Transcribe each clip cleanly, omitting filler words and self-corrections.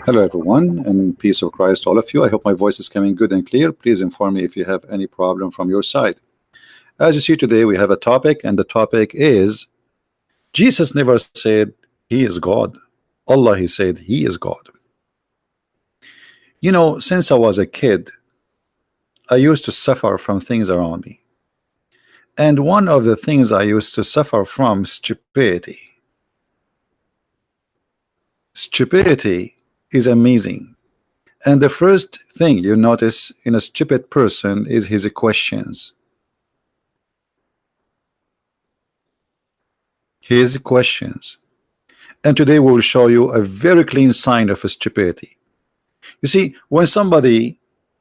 Hello everyone, and peace of Christ to all of you. I hope my voice is coming good and clear. Please inform me if you have any problem from your side. As you see today, we have a topic, and the topic is Jesus never said he is God. Allah, he said he is God. You know, since I was a kid, I used to suffer from things around me. And one of the things I used to suffer from stupidity. Stupidity is amazing. And the first thing you notice in a stupid person is his questions. His questions. And today we will show you a very clean sign of stupidity. You see, when somebody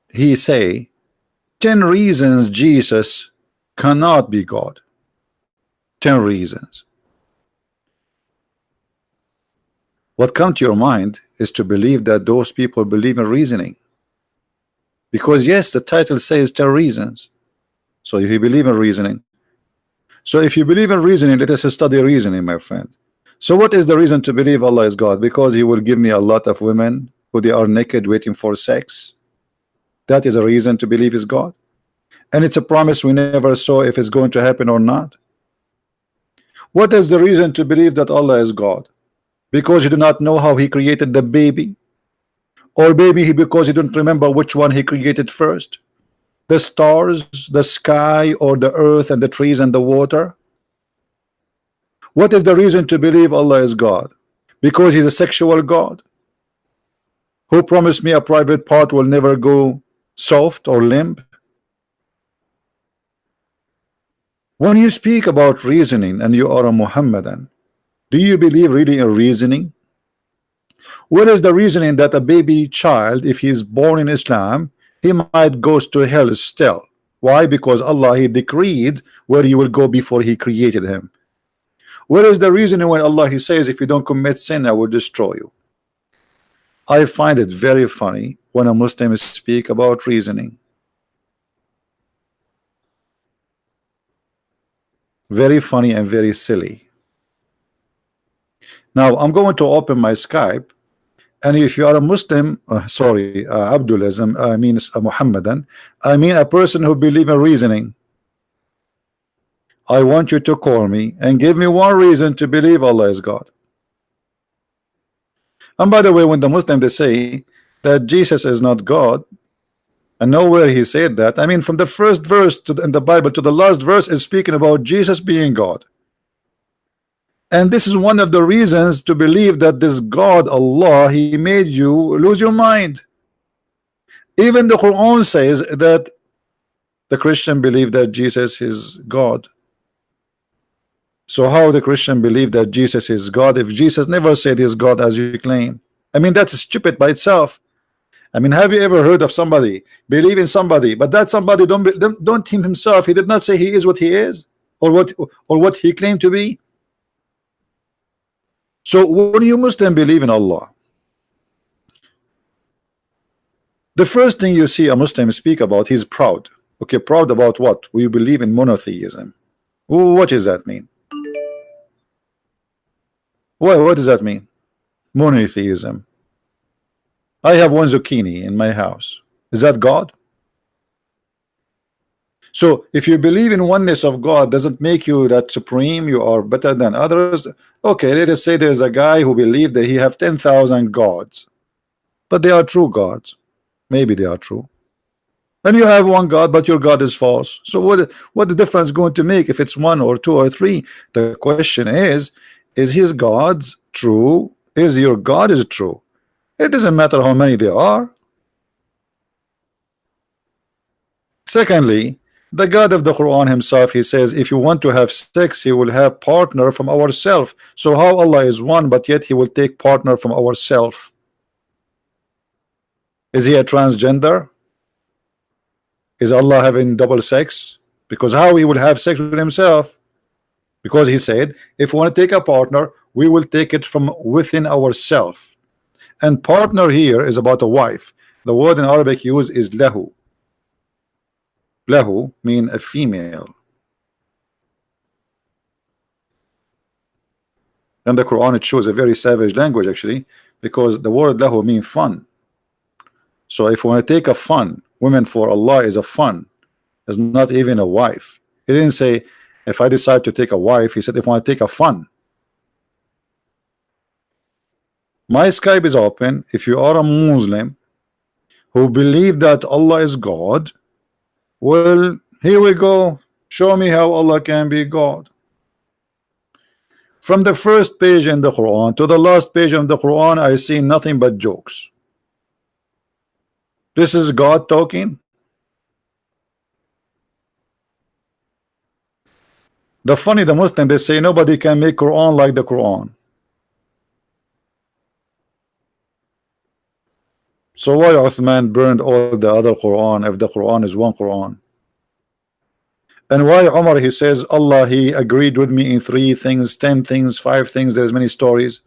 he say 10 reasons Jesus cannot be God. 10 reasons. What comes to your mind is to believe that those people believe in reasoning. Because yes, the title says 10 reasons. So if you believe in reasoning. So if you believe in reasoning, let us study reasoning, my friend. So what is the reason to believe Allah is God? Because he will give me a lot of women who they are naked waiting for sex. That is a reason to believe is God. And it's a promise we never saw if it's going to happen or not. What is the reason to believe that Allah is God? Because you do not know how he created the baby, or maybe because you don't remember which one he created first, the stars, the sky, or the earth and the trees and the water. What is the reason to believe Allah is God? Because he's a sexual God who promised me a private part will never go soft or limp. When you speak about reasoning and you are a Muhammadan, do you believe really in reasoning? What is the reasoning that a baby child, if he is born in Islam, he might goes to hell still? Why? Because Allah he decreed where he will go before he created him. What is the reasoning when Allah he says if you don't commit sin I will destroy you? I find it very funny when a Muslim speak about reasoning. Very funny and very silly. Now I'm going to open my Skype, and if you are a Muslim, Abdulism, I mean a Muhammadan, I mean a person who believe in reasoning, I want you to call me and give me one reason to believe Allah is God. And by the way, when the Muslim they say that Jesus is not God, and nowhere he said that, I mean from the first verse in the Bible to the last verse is speaking about Jesus being God. And this is one of the reasons to believe that this God, Allah, he made you lose your mind. Even the Quran says that the Christian believe that Jesus is God. So how the Christian believe that Jesus is God if Jesus never said he's God as you claim? I mean, that's stupid by itself. I mean, have you ever heard of somebody believe in somebody, but that somebody don't him himself, he did not say he is what he is, or what he claimed to be? So when you Muslim believe in Allah, the first thing you see a Muslim speak about, he's proud. Okay, proud about what? We believe in monotheism. What does that mean? What does that mean? Monotheism. I have one zucchini in my house. Is that God? So if you believe in oneness of God, doesn't make you that supreme, you are better than others. Okay, let us say there's a guy who believed that he have 10,000 gods, but they are true gods. Maybe they are true. And you have one God, but your God is false. So what the difference going to make if it's one or two or three? The question is his God's true? Is your God is true? It doesn't matter how many there are. Secondly, the God of the Quran himself, he says if you want to have sex he will have partner from ourself. So how Allah is one but yet he will take partner from ourself? Is he a transgender? Is Allah having double sex? Because how he will have sex with himself? Because he said if we want to take a partner we will take it from within ourselves. And partner here is about a wife. The word in Arabic used is lahu. Lahu mean a female. In the Quran it shows a very savage language actually, because the word lahu means fun. So if we want to take a fun, women for Allah is a fun, is not even a wife. He didn't say if I decide to take a wife, he said if I want to take a fun. My Skype is open. If you are a Muslim who believe that Allah is God, well, here we go. Show me how Allah can be God. From the first page in the Quran to the last page of the Quran, I see nothing but jokes. This is God talking. The funny, the Muslim, they say nobody can make Quran like the Quran. So why Uthman burned all the other Quran if the Quran is one Quran? And why Umar, he says Allah, he agreed with me in 3 things, 10 things, 5 things, there's many stories,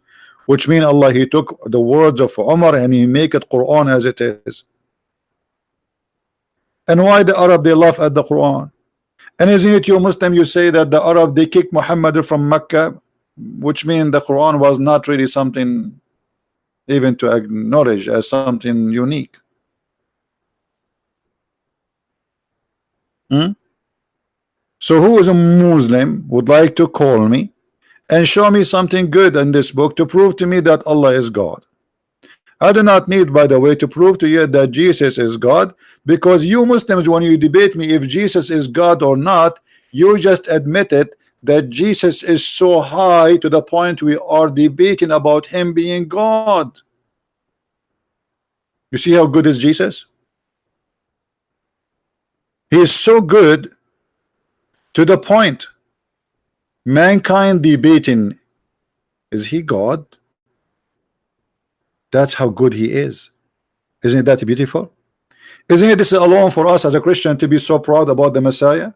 which mean Allah, he took the words of Umar and he make it Quran as it is. And why the Arab, they laugh at the Quran? And isn't it you Muslim, you say that the Arab, they kicked Muhammad from Mecca, which means the Quran was not really something even to acknowledge as something unique. So who is a Muslim would like to call me and show me something good in this book to prove to me that Allah is God? I do not need, by the way, to prove to you that Jesus is God, because you Muslims, when you debate me if Jesus is God or not, you just admitted that Jesus is so high to the point we are debating about him being God. You see how good is Jesus? He is so good to the point mankind debating, is he God? That's how good he is. Isn't that beautiful? Isn't it this alone for us as a Christian to be so proud about the Messiah?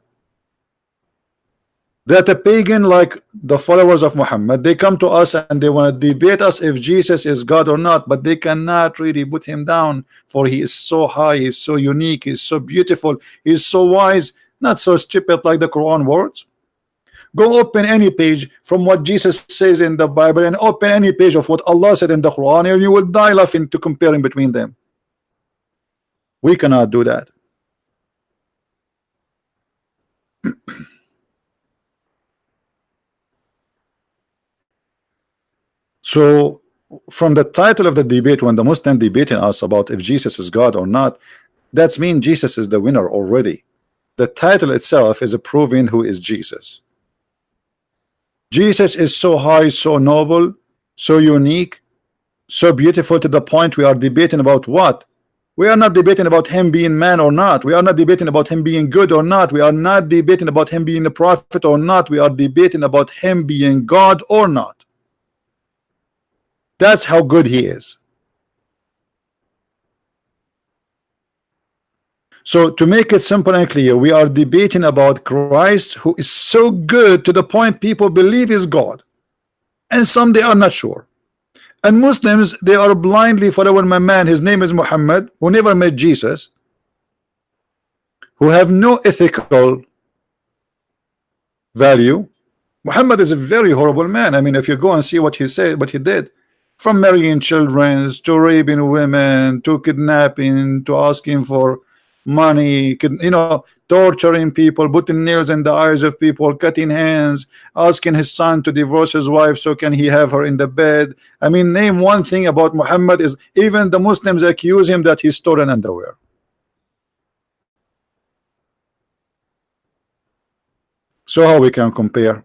That a pagan like the followers of Muhammad, they come to us and they want to debate us if Jesus is God or not, but they cannot really put him down, for he is so high, he is so unique, he is so beautiful, he is so wise, not so stupid like the Quran words. Go open any page from what Jesus says in the Bible and open any page of what Allah said in the Quran, and you will die laughing to comparing between them. We cannot do that. So from the title of the debate, when the Muslim debating us about if Jesus is God or not, that's mean Jesus is the winner already. The title itself is proving who is Jesus. Jesus is so high, so noble, so unique, so beautiful, to the point we are debating about what? We are not debating about him being man or not. We are not debating about him being good or not. We are not debating about him being a prophet or not. We are debating about him being God or not. That's how good he is. So to make it simple and clear, we are debating about Christ, who is so good to the point people believe is God, and some they are not sure. And Muslims, they are blindly following my man, his name is Muhammad, who never met Jesus, who have no ethical value. Muhammad is a very horrible man. I mean, if you go and see what he said, what he did, from marrying children to raping women to kidnapping to asking for money, you know, torturing people, putting nails in the eyes of people, cutting hands, asking his son to divorce his wife so can he have her in the bed. I mean, name one thing about Muhammad is even the Muslims accuse him that he's stolen underwear. So how we can compare?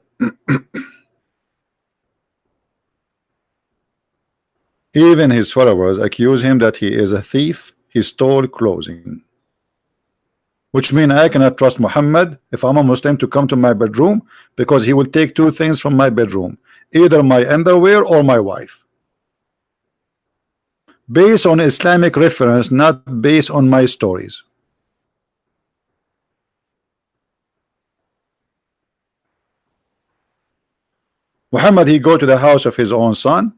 Even his followers accuse him that he is a thief, he stole clothing. Which means I cannot trust Muhammad if I'm a Muslim to come to my bedroom, because he will take 2 things from my bedroom, either my underwear or my wife, based on Islamic reference, not based on my stories. Muhammad, he go to the house of his own son,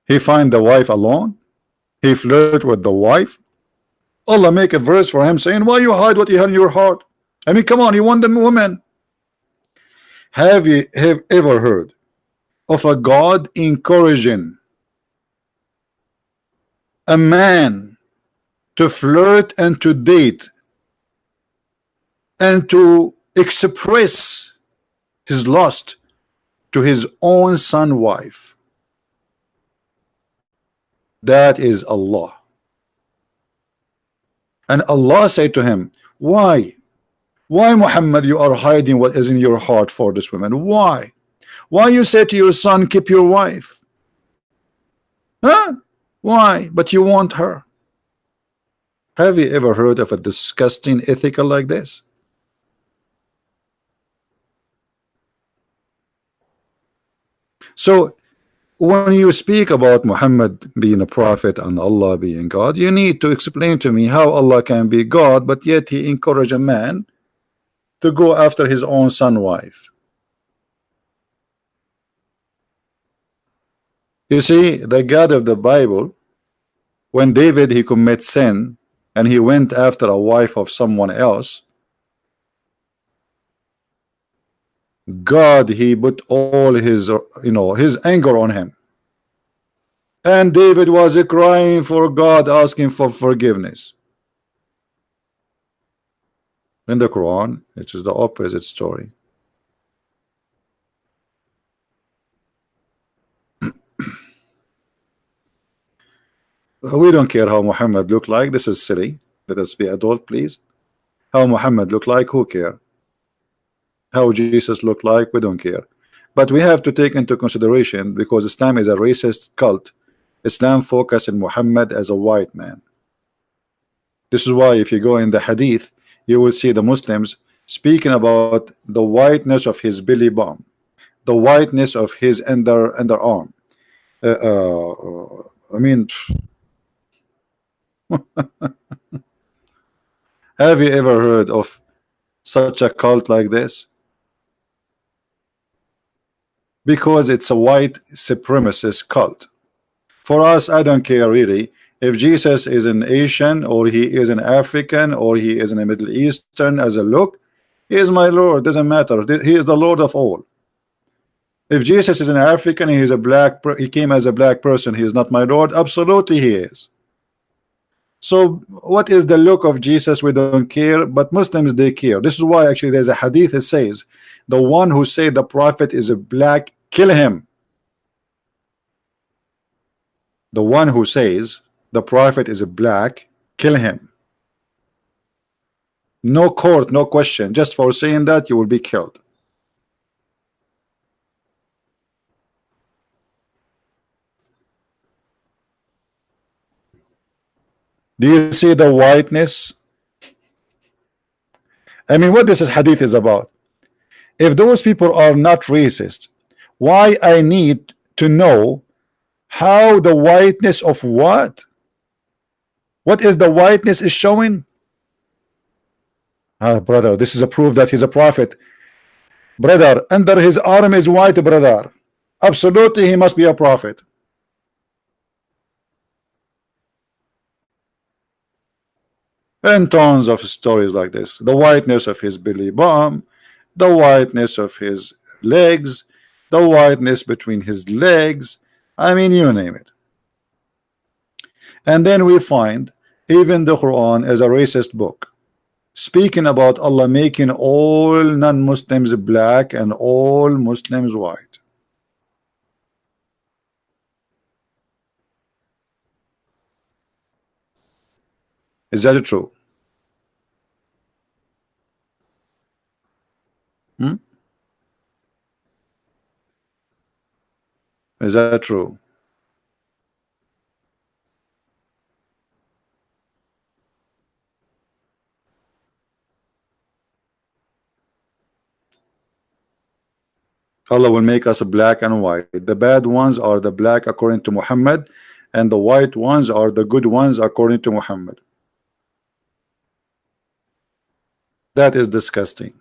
he find the wife alone, he flirt with the wife. Allah make a verse for him saying, why you hide what you have in your heart? I mean, come on, you want the woman. Have you ever heard of a God encouraging a man to flirt and to date and to express his lust to his own son wife? That is Allah. And Allah said to him, why Muhammad, you are hiding what is in your heart for this woman? Why you say to your son, keep your wife? Huh? Why? But you want her. Have you ever heard of a disgusting ethical like this? So when you speak about Muhammad being a prophet and Allah being God, you need to explain to me how Allah can be God, but yet he encouraged a man to go after his own son wife. You see, the God of the Bible, when David he commit sin and he went after a wife of someone else, God he put all his his anger on him, and David was crying for God, asking for forgiveness. In the Quran it is the opposite story. We don't care how Muhammad looked like. This is silly. Let us be adult, please. How Muhammad looked like, who care? How Jesus looked like, we don't care. But we have to take into consideration, because Islam is a racist cult, Islam focuses on Muhammad as a white man. This is why if you go in the hadith, you will see the Muslims speaking about the whiteness of his belly bump, the whiteness of his underarm. I mean, have you ever heard of such a cult like this? Because it's a white supremacist cult. For us, I don't care really if Jesus is an Asian or he is an African or he is in a Middle Eastern as a look. He is my Lord, doesn't matter. He is the Lord of all. If Jesus is an African, he is a black, he came as a black person, he is not my Lord. Absolutely he is. So what is the look of Jesus? We don't care, but Muslims they care. This is why actually there's a hadith that says the one who say the prophet is a black, kill him. The one who says the prophet is a black, kill him. No court, no question. Just for saying that, you will be killed. Do you see the whiteness? I mean, what this hadith is about? If those people are not racist, why I need to know how the whiteness of what? What is the whiteness is showing? Ah, brother, this is a proof that he's a prophet. Brother, under his arm is white, brother. Absolutely, he must be a prophet. And tons of stories like this. The whiteness of his belly bump, the whiteness of his legs, the whiteness between his legs. I mean, you name it. And then we find even the Quran as a racist book, speaking about Allah making all non-Muslims black and all Muslims white. Is that true? Is that true? Allah will make us black and white. The bad ones are the black according to Muhammad, and the white ones are the good ones according to Muhammad. That is disgusting.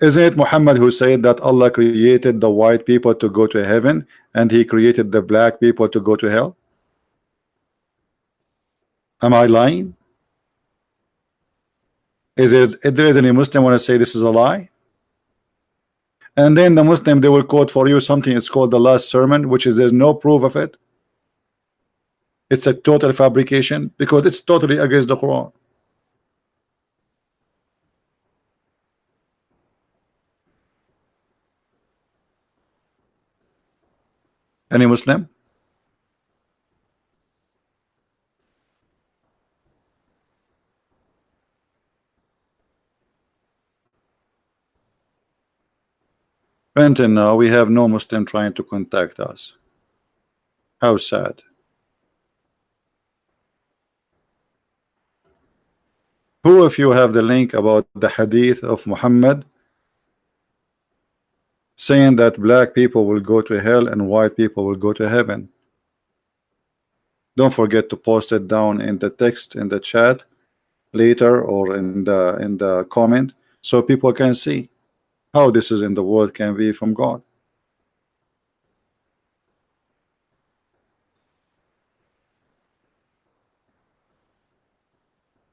Isn't it Muhammad who said that Allah created the white people to go to heaven and he created the black people to go to hell? Am I lying? Is there any Muslim want to say this is a lie? And then the Muslim, they will quote for you something, it's called the last sermon, which is there's no proof of it. It's a total fabrication because it's totally against the Quran. Any Muslim? Until now, we have no Muslim trying to contact us. How sad. Who of you have the link about the hadith of Muhammad saying that black people will go to hell and white people will go to heaven? Don't forget to post it down in the text in the chat later or in the comment so people can see how this is in the world can be from God.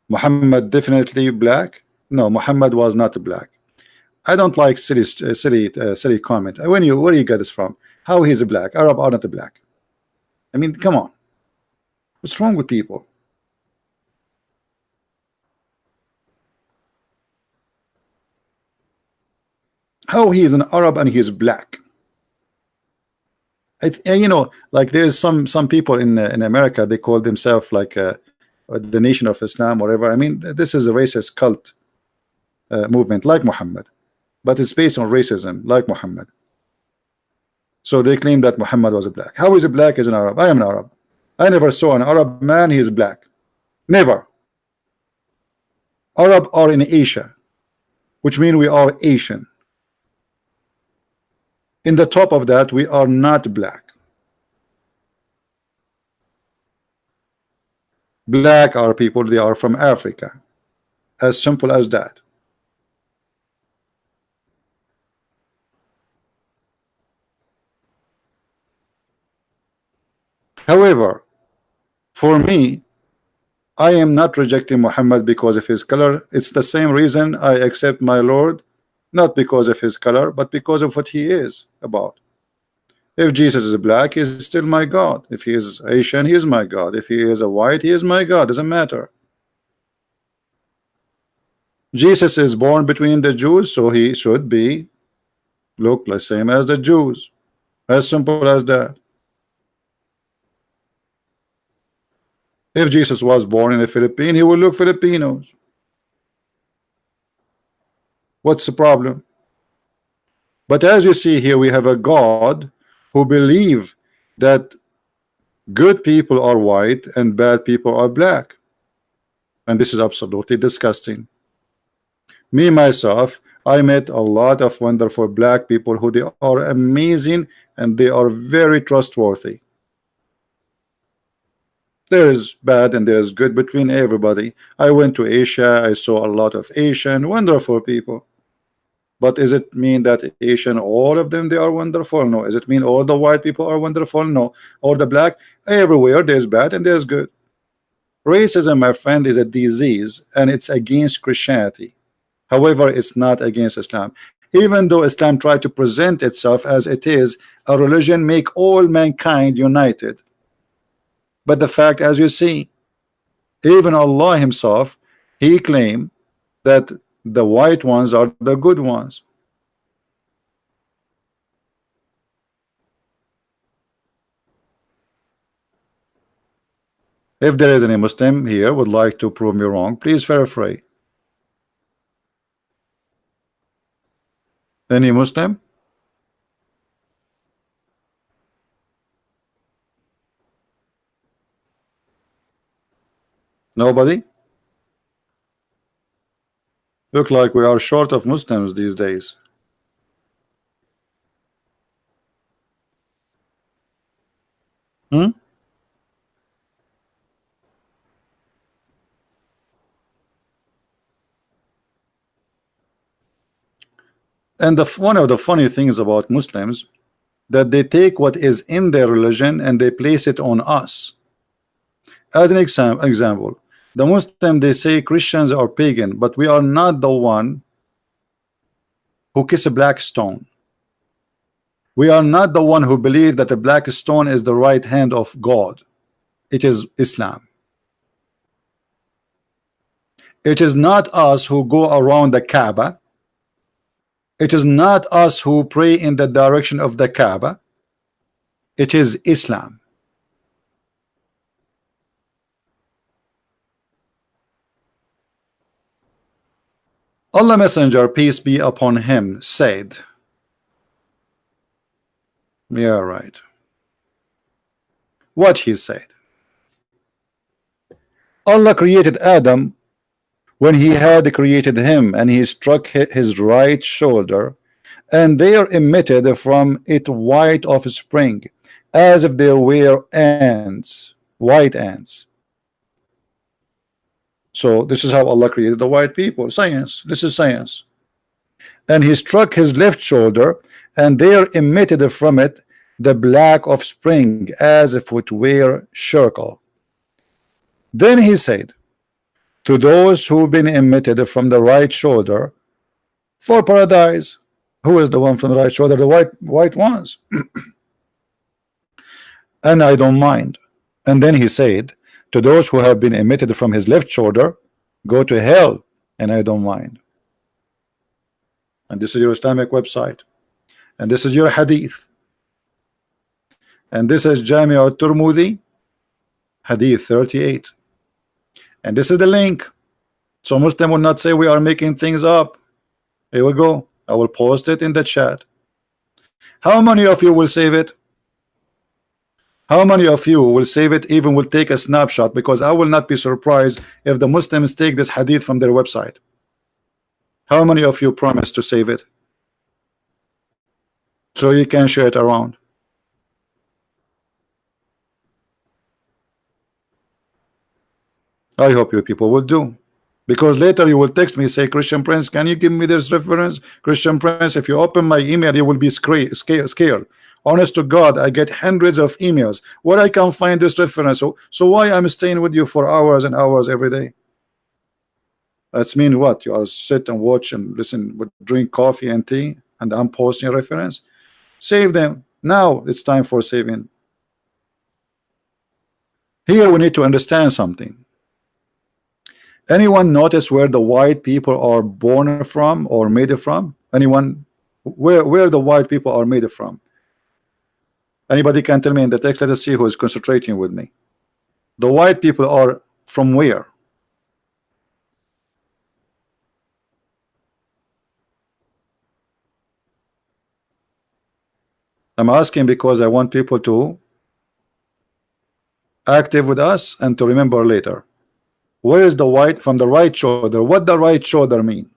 Muhammad definitely black? No, Muhammad was not black. I don't like silly comment. Where do you get this from? How he's a black? Arab are not a black. I mean, come on. What's wrong with people? How he is an Arab and he is black? You know, like there is some people in America, they call themselves like the Nation of Islam, whatever. I mean, this is a racist cult movement like Muhammad, but it's based on racism like Muhammad. So they claim that Muhammad was a black. How is a black as an Arab? I am an Arab. I never saw an Arab man, he is black. Never. Arab are in Asia, which means we are Asian. In the top of that, we are not black. Black are people, they are from Africa. As simple as that. However, for me, I am not rejecting Muhammad because of his color. It's the same reason I accept my Lord, not because of his color, but because of what he is about. If Jesus is black, he is still my God. If he is Asian, he is my God. If he is a white, he is my God. Doesn't matter. Jesus is born between the Jews, so he should be look the same as the Jews. As simple as that. If Jesus was born in the Philippines, he will look Filipinos. What's the problem? But as you see here, we have a God who believe that good people are white and bad people are black. And this is absolutely disgusting. Me, myself, I met a lot of wonderful black people who they are amazing and they are very trustworthy. There is bad and there is good between everybody. I went to Asia, I saw a lot of Asian wonderful people. But does it mean that Asian, all of them, they are wonderful? No. Does it mean all the white people are wonderful? No. Or the black? Everywhere there's bad and there's good. Racism, my friend, is a disease and it's against Christianity. However, it's not against Islam. Even though Islam tried to present itself as it is a religion, make all mankind united. But the fact, as you see, even Allah himself, he claimed that the white ones are the good ones. If there is any Muslim here would like to prove me wrong, please feel free. Any Muslim? Nobody? Look like we are short of Muslims these days. Hmm? And one of the funny things about Muslims, that they take what is in their religion and they place it on us. As an example, the Muslim, they say Christians are pagan, but we are not the one who kiss a black stone. We are not the one who believe that the black stone is the right hand of God. It is Islam. It is not us who go around the Kaaba. It is not us who pray in the direction of the Kaaba. It is Islam. Allah Messenger, peace be upon him, said, yeah, right. What he said. Allah created Adam when he had created him, and he struck his right shoulder, and there emitted from it white offspring, as if there were ants, white ants. So this is how Allah created the white people. Science. This is science. And he struck his left shoulder, and there emitted from it the black offspring, as if it were charcoal. Then he said, to those who've been emitted from the right shoulder, for paradise. Who is the one from the right shoulder? The white ones. And I don't mind. And then he said, to those who have been emitted from his left shoulder, go to hell, and I don't mind. And this is your Islamic website, and this is your hadith, and this is Jami' al-Tirmidhi, hadith 38, and this is the link, so Muslim will not say we are making things up. Here we go. I will post it in the chat. How many of you will save it? How many of you will save it, even will take a snapshot? Because I will not be surprised if the Muslims take this hadith from their website. How many of you promise to save it so you can share it around? I hope you people will do, because later you will text me, say, Christian Prince, can you give me this reference? Christian Prince, if you open my email, you will be scared. Honest to God, I get hundreds of emails where I can find this reference. So why I'm staying with you for hours and hours every day? That's mean what? You are sit and watch and listen, drink coffee and tea, and I'm posting a reference. Save them. Now it's time for saving. Here we need to understand something. Anyone notice where the white people are born from or made from? Anyone? Where the white people are made from? Anybody can tell me in the text? Let us see who is concentrating with me. The white people are from where? I'm asking because I want people to active with us and to remember later. Where is the white from the right shoulder? What the right shoulder mean?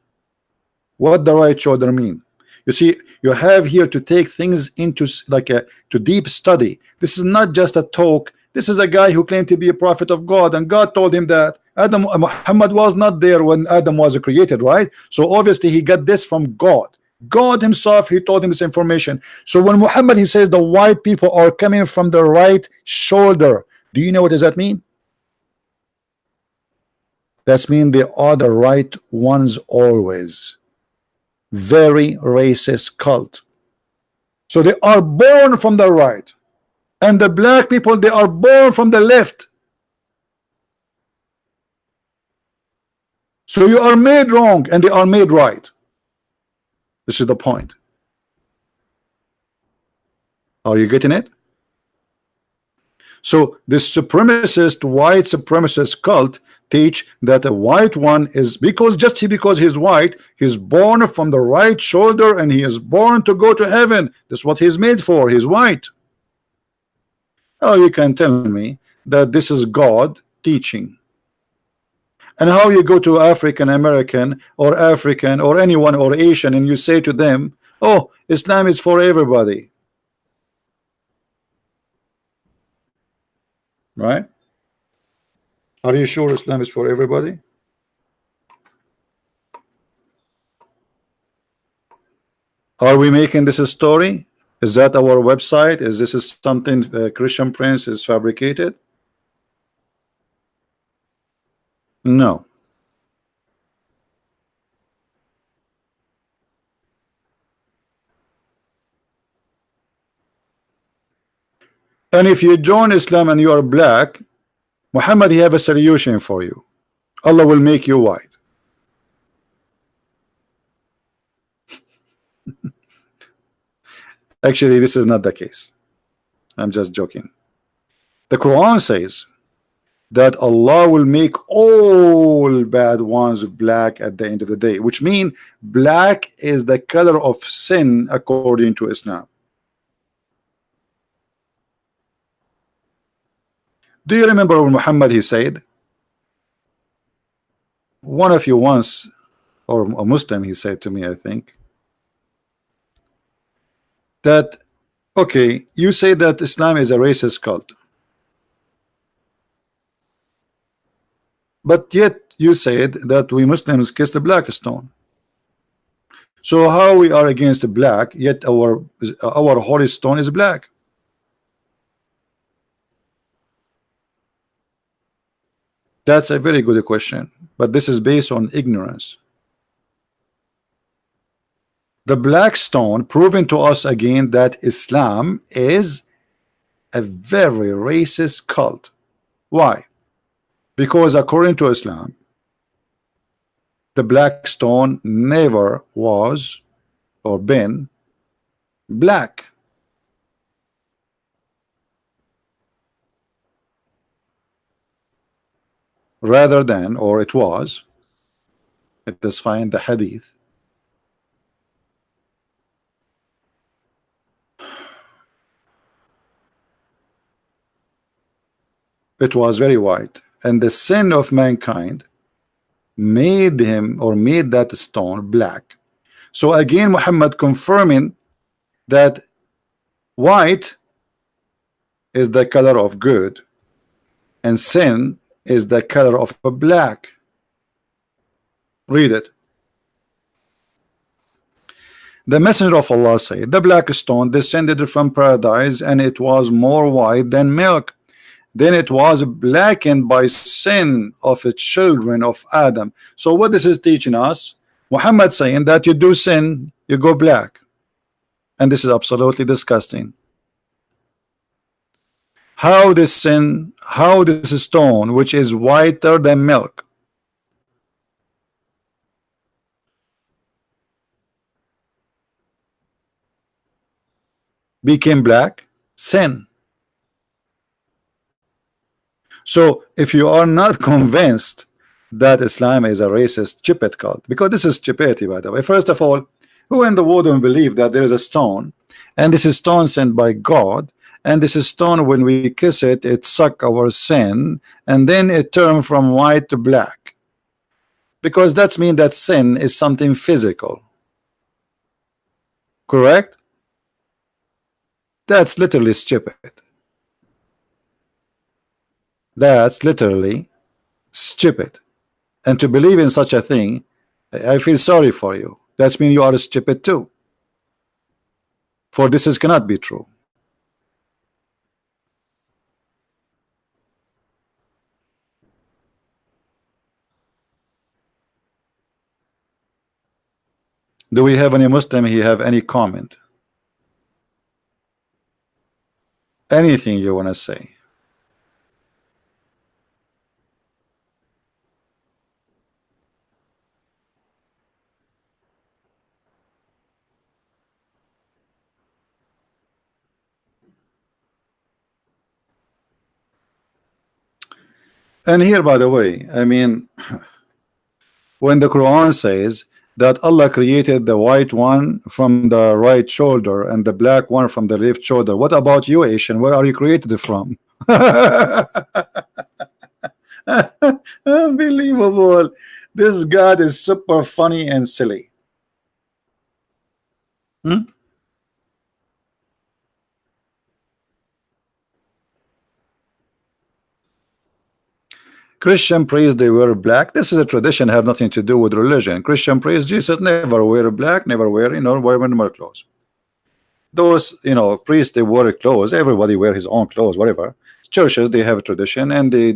What the right shoulder mean? You see, you have here to take things into like a to deep study. This is not just a talk. This is a guy who claimed to be a prophet of God, and God told him that Muhammad was not there when Adam was created, right? So obviously he got this from God. God himself, he told him this information. So when Muhammad, he says the white people are coming from the right shoulder, do you know what does that mean? That means they are the right ones always. Very racist cult. So they are born from the right, and the black people, they are born from the left. So you are made wrong and they are made right. This is the point. Are you getting it? So this supremacist, white supremacist cult teach that a white one is because he's white, he's born from the right shoulder and he is born to go to heaven. That's what he's made for. He's white. Oh, you can tell me that this is God teaching. And how you go to African American or African or anyone or Asian and you say to them, oh, Islam is for everybody. Right? Are you sure Islam is for everybody? Are we making this a story? Is that our website? Is this something Christian Prince is fabricated? No. And if you join Islam and you are black, Muhammad, he have a solution for you. Allah will make you white. Actually, this is not the case. I'm just joking. The Quran says that Allah will make all bad ones black at the end of the day, which means black is the color of sin according to Islam. Do you remember when Muhammad he said, one of you once, or a Muslim, he said to me, I think, that okay, you say that Islam is a racist cult, but yet you said that we Muslims kiss the black stone. So how we are against black, yet our holy stone is black? That's a very good question, but this is based on ignorance. The black stone proven to us again that Islam is a very racist cult. Why? Because according to Islam, the black stone never was or been black. Rather than, or it was, let us find the hadith. It was very white, and the sin of mankind made him, or made that stone black. So again Muhammad confirming that white is the color of good and sin is the color of a black. Read it. The messenger of Allah said, the black stone descended from paradise, and it was more white than milk. Then it was blackened by sin of the children of Adam. So what this is teaching us, Muhammad saying that you do sin, you go black, and this is absolutely disgusting. How this sin, how this stone, which is whiter than milk, became black? Sin. So if you are not convinced that Islam is a racist stupid cult, because this is stupidity, by the way. First of all, who in the world will believe that there is a stone, and this is stone sent by God, and this is stone, when we kiss it, it suck our sin, and then it turn from white to black? Because that's mean that sin is something physical. Correct? That's literally stupid. That's literally stupid. And to believe in such a thing, I feel sorry for you. That's mean you are stupid too. For this is cannot be true. Do we have any Muslim he have any comment? Anything you want to say? And here, by the way, I mean, when the Quran says that Allah created the white one from the right shoulder and the black one from the left shoulder, what about you, Asian? Where are you created from? Unbelievable. This God is super funny and silly. Christian priests, they wear black. This is a tradition, have nothing to do with religion. Christian priests, Jesus never wear black, never wear, wear normal clothes. Those, priests, they wear clothes. Everybody wear his own clothes, whatever. Churches, they have a tradition, and they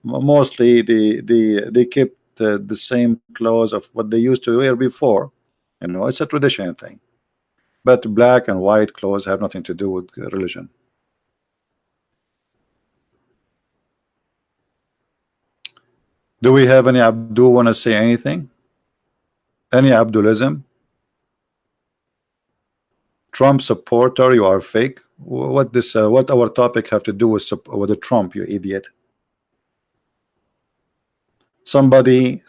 mostly they keep the same clothes of what they used to wear before. It's a tradition thing. But black and white clothes have nothing to do with religion. Do we have any Abdul want to say anything? Any Abdulism? Trump supporter, you are fake. What this? What our topic have to do with the Trump? You idiot. Somebody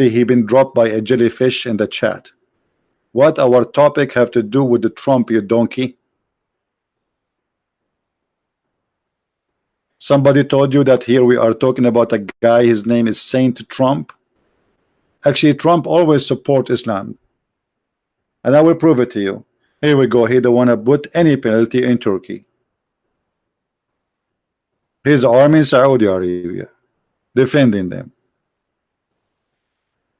he been dropped by a jellyfish in the chat. What our topic have to do with the Trump, you donkey? Somebody told you that here we are talking about a guy, his name is Saint Trump. Actually, Trump always support Islam, and I will prove it to you. Here we go. He don't want to put any penalty in Turkey. His army in Saudi Arabia defending them.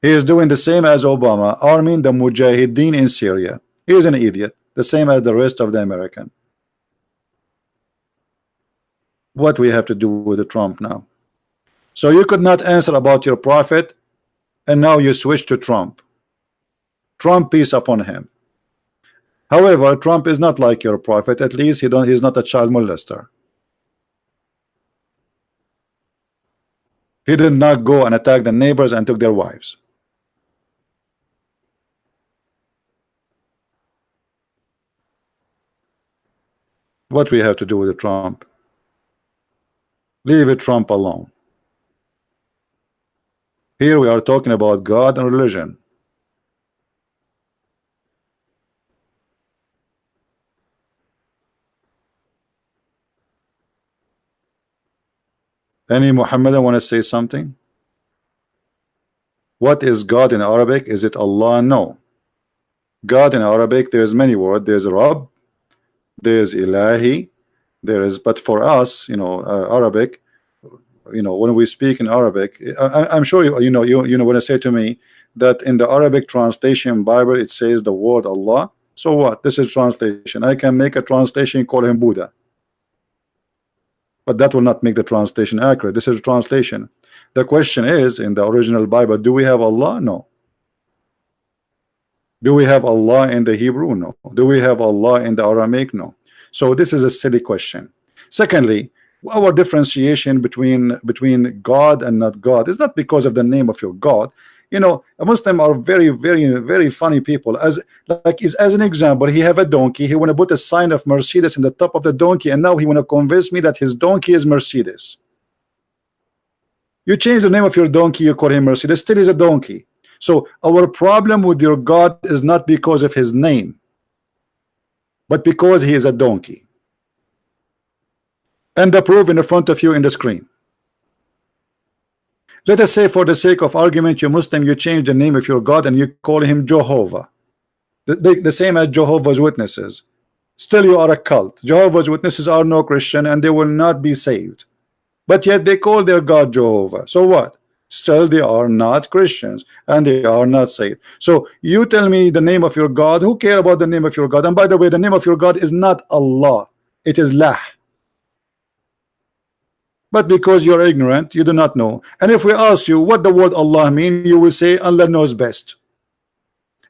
He is doing the same as Obama, arming the Mujahideen in Syria. He is an idiot, the same as the rest of the American. What we have to do with the Trump now? So you could not answer about your prophet, and now you switch to Trump. Trump, peace upon him. However, Trump is not like your prophet. At least he's not a child molester. He did not go and attack the neighbors and took their wives. What we have to do with the Trump? Leave it Trump alone. Here we are talking about God and religion. Any Muhammadan want to say something? What is God in Arabic? Is it Allah? No. God in Arabic, there's many words. There's Rabb, there's Ilahi, there is, but for us, you know, Arabic, you know, when we speak in Arabic, I'm sure you know when I say to me that in the Arabic translation Bible it says the word Allah. So what? This is translation. I can make a translation, call him Buddha, but that will not make the translation accurate. This is a translation. The question is, in the original Bible, do we have Allah? No. Do we have Allah in the Hebrew? No. Do we have Allah in the Aramaic? No. So this is a silly question. Secondly, our differentiation between God and not God is not because of the name of your God. You know, a Muslim are very funny people. As an example, he have a donkey. He want to put a sign of Mercedes in the top of the donkey, and now he want to convince me that his donkey is Mercedes. You change the name of your donkey, you call him Mercedes, still is a donkey. So our problem with your God is not because of his name, but because he is a donkey. And the proof in front of you in the screen. Let us say, for the sake of argument, you Muslim, you change the name of your God and you call him Jehovah, the same as Jehovah's Witnesses. Still you are a cult. Jehovah's Witnesses are no Christian and they will not be saved, but yet they call their God Jehovah. So what? Still they are not Christians and they are not saved. So you tell me the name of your God. Who care about the name of your God? And by the way, the name of your God is not Allah, it is Lah. But because you're ignorant, you do not know. And if we ask you what the word Allah mean, you will say Allah knows best.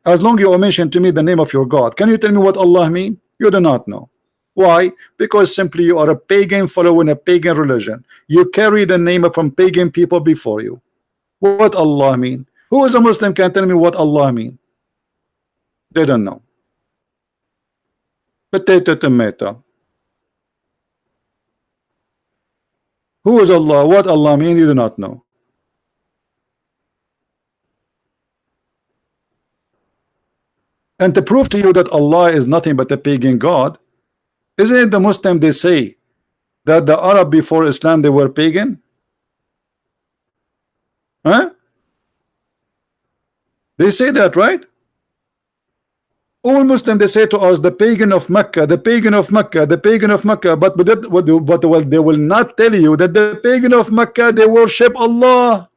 As long as you mention to me the name of your God, can you tell me what Allah mean? You do not know. Why? Because simply you are a pagan following a pagan religion. You carry the name from pagan people before you. What Allah mean? Who is a Muslim can tell me what Allah mean? They don't know. Potato, tomato. Who is Allah? What Allah mean? You do not know. And to prove to you that Allah is nothing but a pagan God, isn't it the Muslim they say that the Arab before Islam they were pagan? Huh? They say that, right? All Muslim they say to us the pagan of Mecca, the pagan of Mecca, the pagan of Mecca, but they will not tell you that the pagan of Mecca they worship Allah.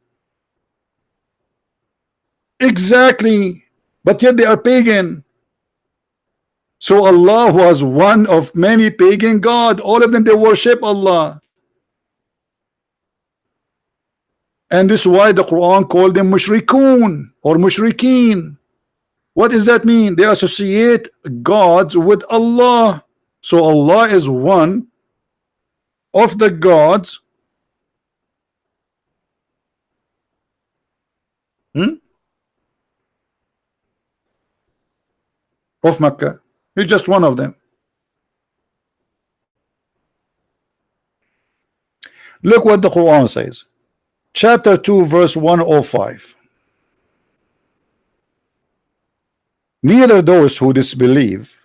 Exactly, but yet they are pagan. So Allah was one of many pagan God. All of them they worship Allah. And this is why the Quran called them mushrikun or mushrikeen. What does that mean? They associate gods with Allah. So Allah is one of the gods Hmm? Of Mecca. He's just one of them. Look what the Quran says. Chapter 2, verse 105. Neither those who disbelieve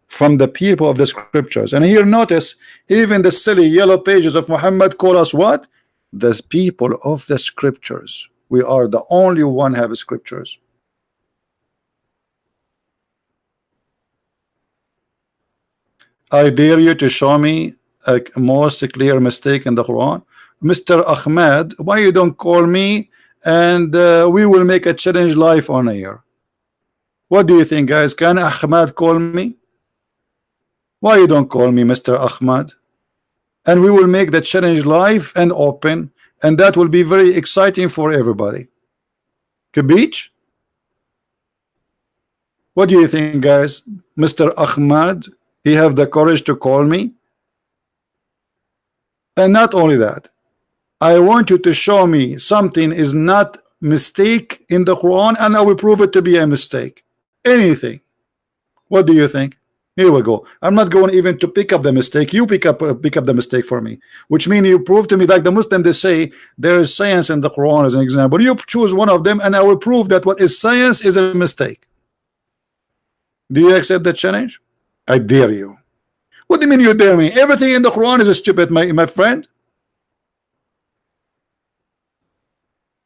from the people of the scriptures. And here notice, even the silly yellow pages of Muhammad call us what? The people of the scriptures. We are the only one have scriptures. I dare you to show me a most clear mistake in the Quran. Mr. Ahmed, why you don't call me and we will make a challenge live on air? What do you think, guys? Can Ahmed call me? Why you don't call me, Mr. Ahmed? And we will make the challenge live and open, and that will be very exciting for everybody. Kabich? What do you think, guys? Mr. Ahmed, he have the courage to call me? And not only that, I want you to show me something is not mistake in the Quran, and I will prove it to be a mistake. Anything. What do you think? Here we go. I'm not going even to pick up the mistake. You pick up the mistake for me, which means you prove to me, like the Muslim, they say there is science in the Quran as an example. You choose one of them and I will prove that what is science is a mistake. Do you accept that challenge? I dare you. What do you mean you dare me? Everything in the Quran is stupid, my friend.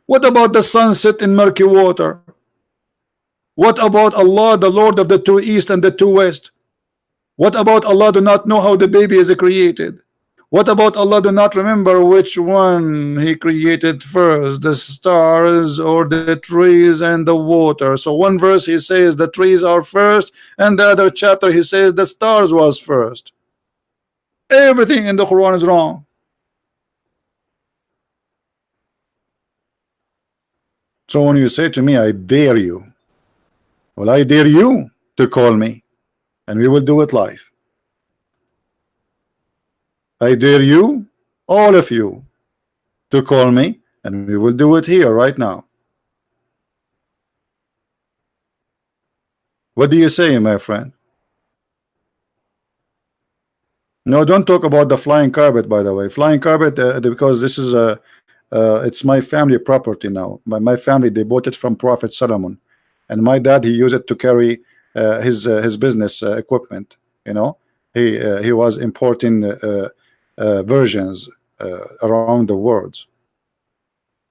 What about the sunset in murky water? What about Allah, the Lord of the two east and the two west? What about Allah do not know how the baby is created? What about Allah do not remember which one he created first, the stars or the trees and the water? So one verse he says the trees are first, and the other chapter he says the stars was first. Everything in the Quran is wrong. So when you say to me, I dare you, well, I dare you to call me, and we will do it live. I dare you, all of you, to call me, and we will do it here right now. What do you say, my friend? No, don't talk about the flying carpet, by the way. Flying carpet, because this is a it's my family property now. My family, they bought it from Prophet Solomon, and my dad, he used it to carry his business equipment. You know, he was importing versions around the world.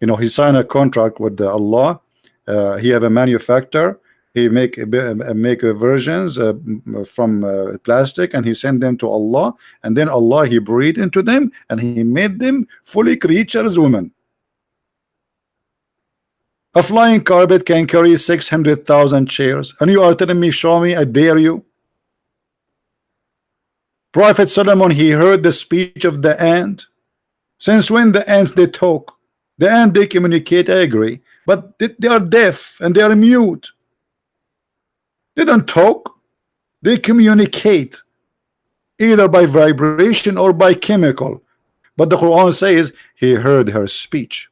You know, he signed a contract with Allah. He have a manufacturer. He make versions from plastic, and he sent them to Allah, and then Allah, he breathed into them, and he made them fully creatures, women. A flying carpet can carry 600,000 chairs, and you are telling me, show me, I dare you. Prophet Solomon, he heard the speech of the ant. Since when the ants, they talk? The ant, they communicate, I agree, but they are deaf and they are mute. They don't talk, they communicate either by vibration or by chemical. But the Quran says he heard her speech.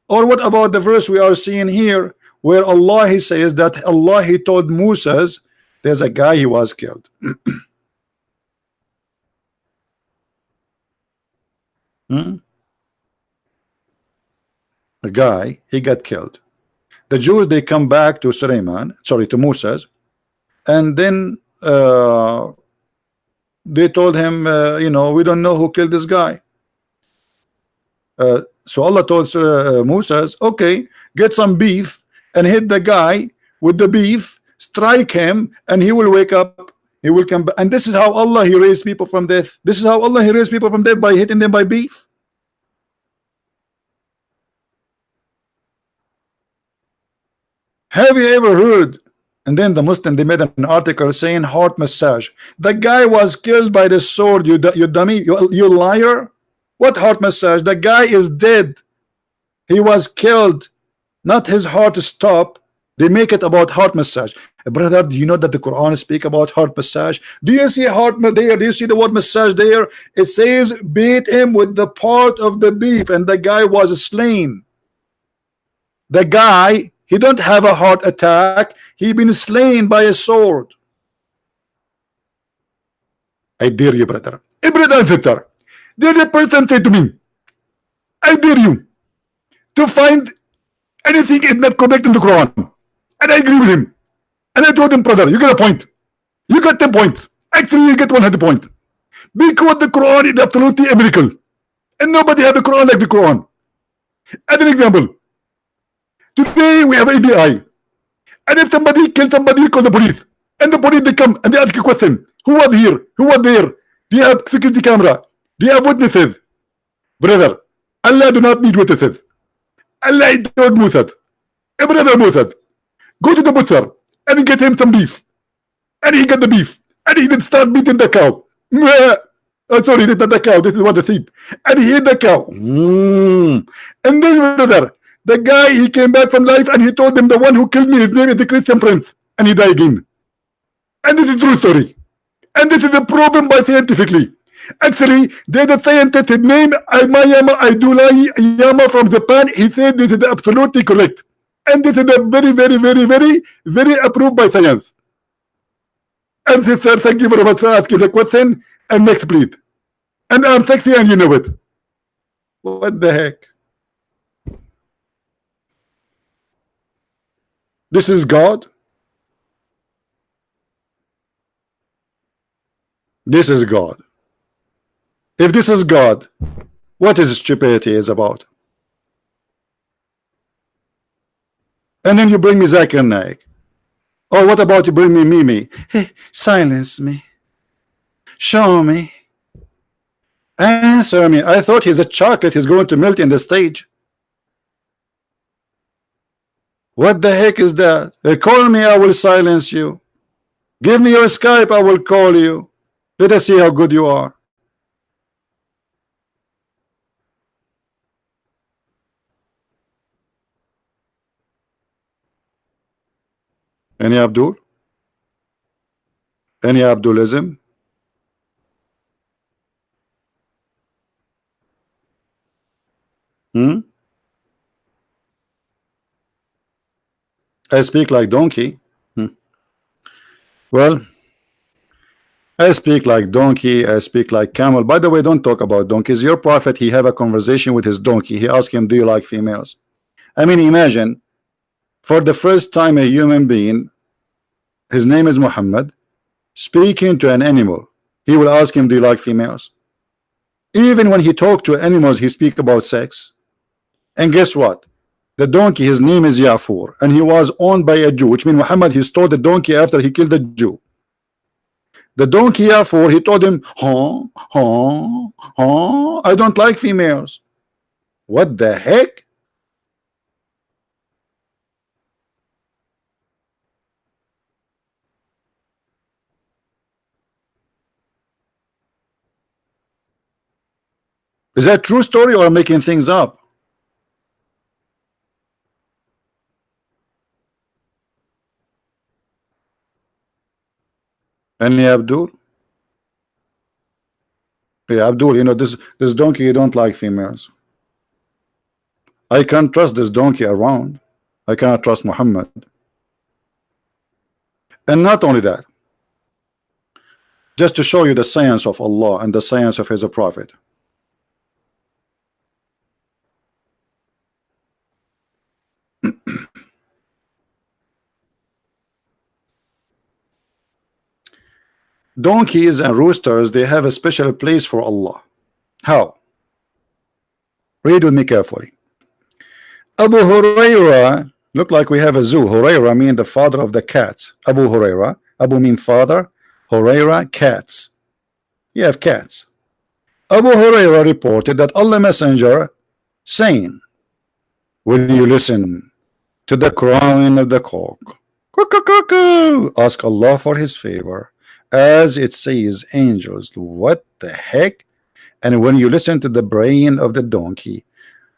Or what about the verse we are seeing here, where Allah, he says that Allah, he told Moses there's a guy, he was killed. A guy, he got killed. The Jews, they come back to Suleiman, sorry, to Moses, and then they told him, you know, we don't know who killed this guy. So Allah told Moses, okay, get some beef and hit the guy with the beef, strike him, and he will wake up. He will come back. And this is how Allah, he raised people from death. This is how Allah, he raised people from death, by hitting them by beef. Have you ever heard? And then the Muslim, they made an article saying heart massage. The guy was killed by the sword. You dummy, you liar. What heart massage? The guy is dead. He was killed, not his heart stopped. They make it about heart massage. Brother, do you know that the Quran speak about heart massage? Do you see heart there? Do you see the word massage there? It says beat him with the part of the beef, and the guy was slain. The guy, he don't have a heart attack. He been slain by a sword. I dare you, brother. Brother and sister, did a person say to me, I dare you to find anything is not correct in the Quran. And I agree with him. And I told him, brother, you get a point. You got 10 points. Actually, you get 100 points. Because the Quran is absolutely a miracle. And nobody had the Quran like the Quran. As an example, today we have ABI. And if somebody kills somebody, we call the police. And the police, they come and they ask a question. Who was here? Who was there? Do you have security camera? Do you have witnesses? Brother, Allah do not need witnesses. Allah told Musa, hey brother Musa, go to the butcher and get him some beef. And he got the beef. And he did start beating the cow. Oh, sorry, this is not the cow. This is what the sheep. And he hit the cow. And then, brother, the guy, he came back from life and he told them the one who killed me, his name is the Christian Prince. And he died again. And this is true story. And this is proven by scientifically. Actually, there's a scientist, his name Mayama Aidulai Yama from Japan. He said this is absolutely correct. And this is a very approved by science. And sister, thank you very much for asking the question. And next, please. And I'm sexy and you know it. What the heck? This is God. This is God. If this is God, what is stupidity is about? And then you bring me Zakir Naik. Or what about you bring me Mimi? Hey, silence me. Show me. Answer me. I thought he's a chocolate. He's going to melt in the stage. What the heck is that? Call me, I will silence you. Give me your Skype, I will call you. Let us see how good you are. Any Abdul? Any Abdulism? I speak like donkey. Well, I speak like donkey. I speak like camel. By the way, don't talk about donkeys. Your prophet, he have a conversation with his donkey. He asked him, do you like females? I mean, imagine, for the first time a human being, his name is Muhammad, speaking to an animal. He will ask him, do you like females? Even when he talked to animals, he speak about sex. And guess what? The donkey, his name is Yafur, and he was owned by a Jew, which means Muhammad, he stole the donkey after he killed the Jew. The donkey Yafur, he told him, I don't like females. What the heck? Is that true story or making things up? Any Abdul? Yeah, Abdul, you know, this donkey, you don't like females. I can't trust this donkey around. I cannot trust Muhammad. And not only that, just to show you the science of Allah and the science of his prophet. Donkeys and roosters, they have a special place for Allah. How? Read with me carefully. Abu Huraira, look like we have a zoo. Huraira mean the father of the cats. Abu Huraira. Abu mean father. Huraira, cats. You have cats. Abu Huraira reported that Allah Messenger saying, when you listen to the crowing of the cock, ask Allah for his favor, as it says angels. What the heck? And when you listen to the braying of the donkey,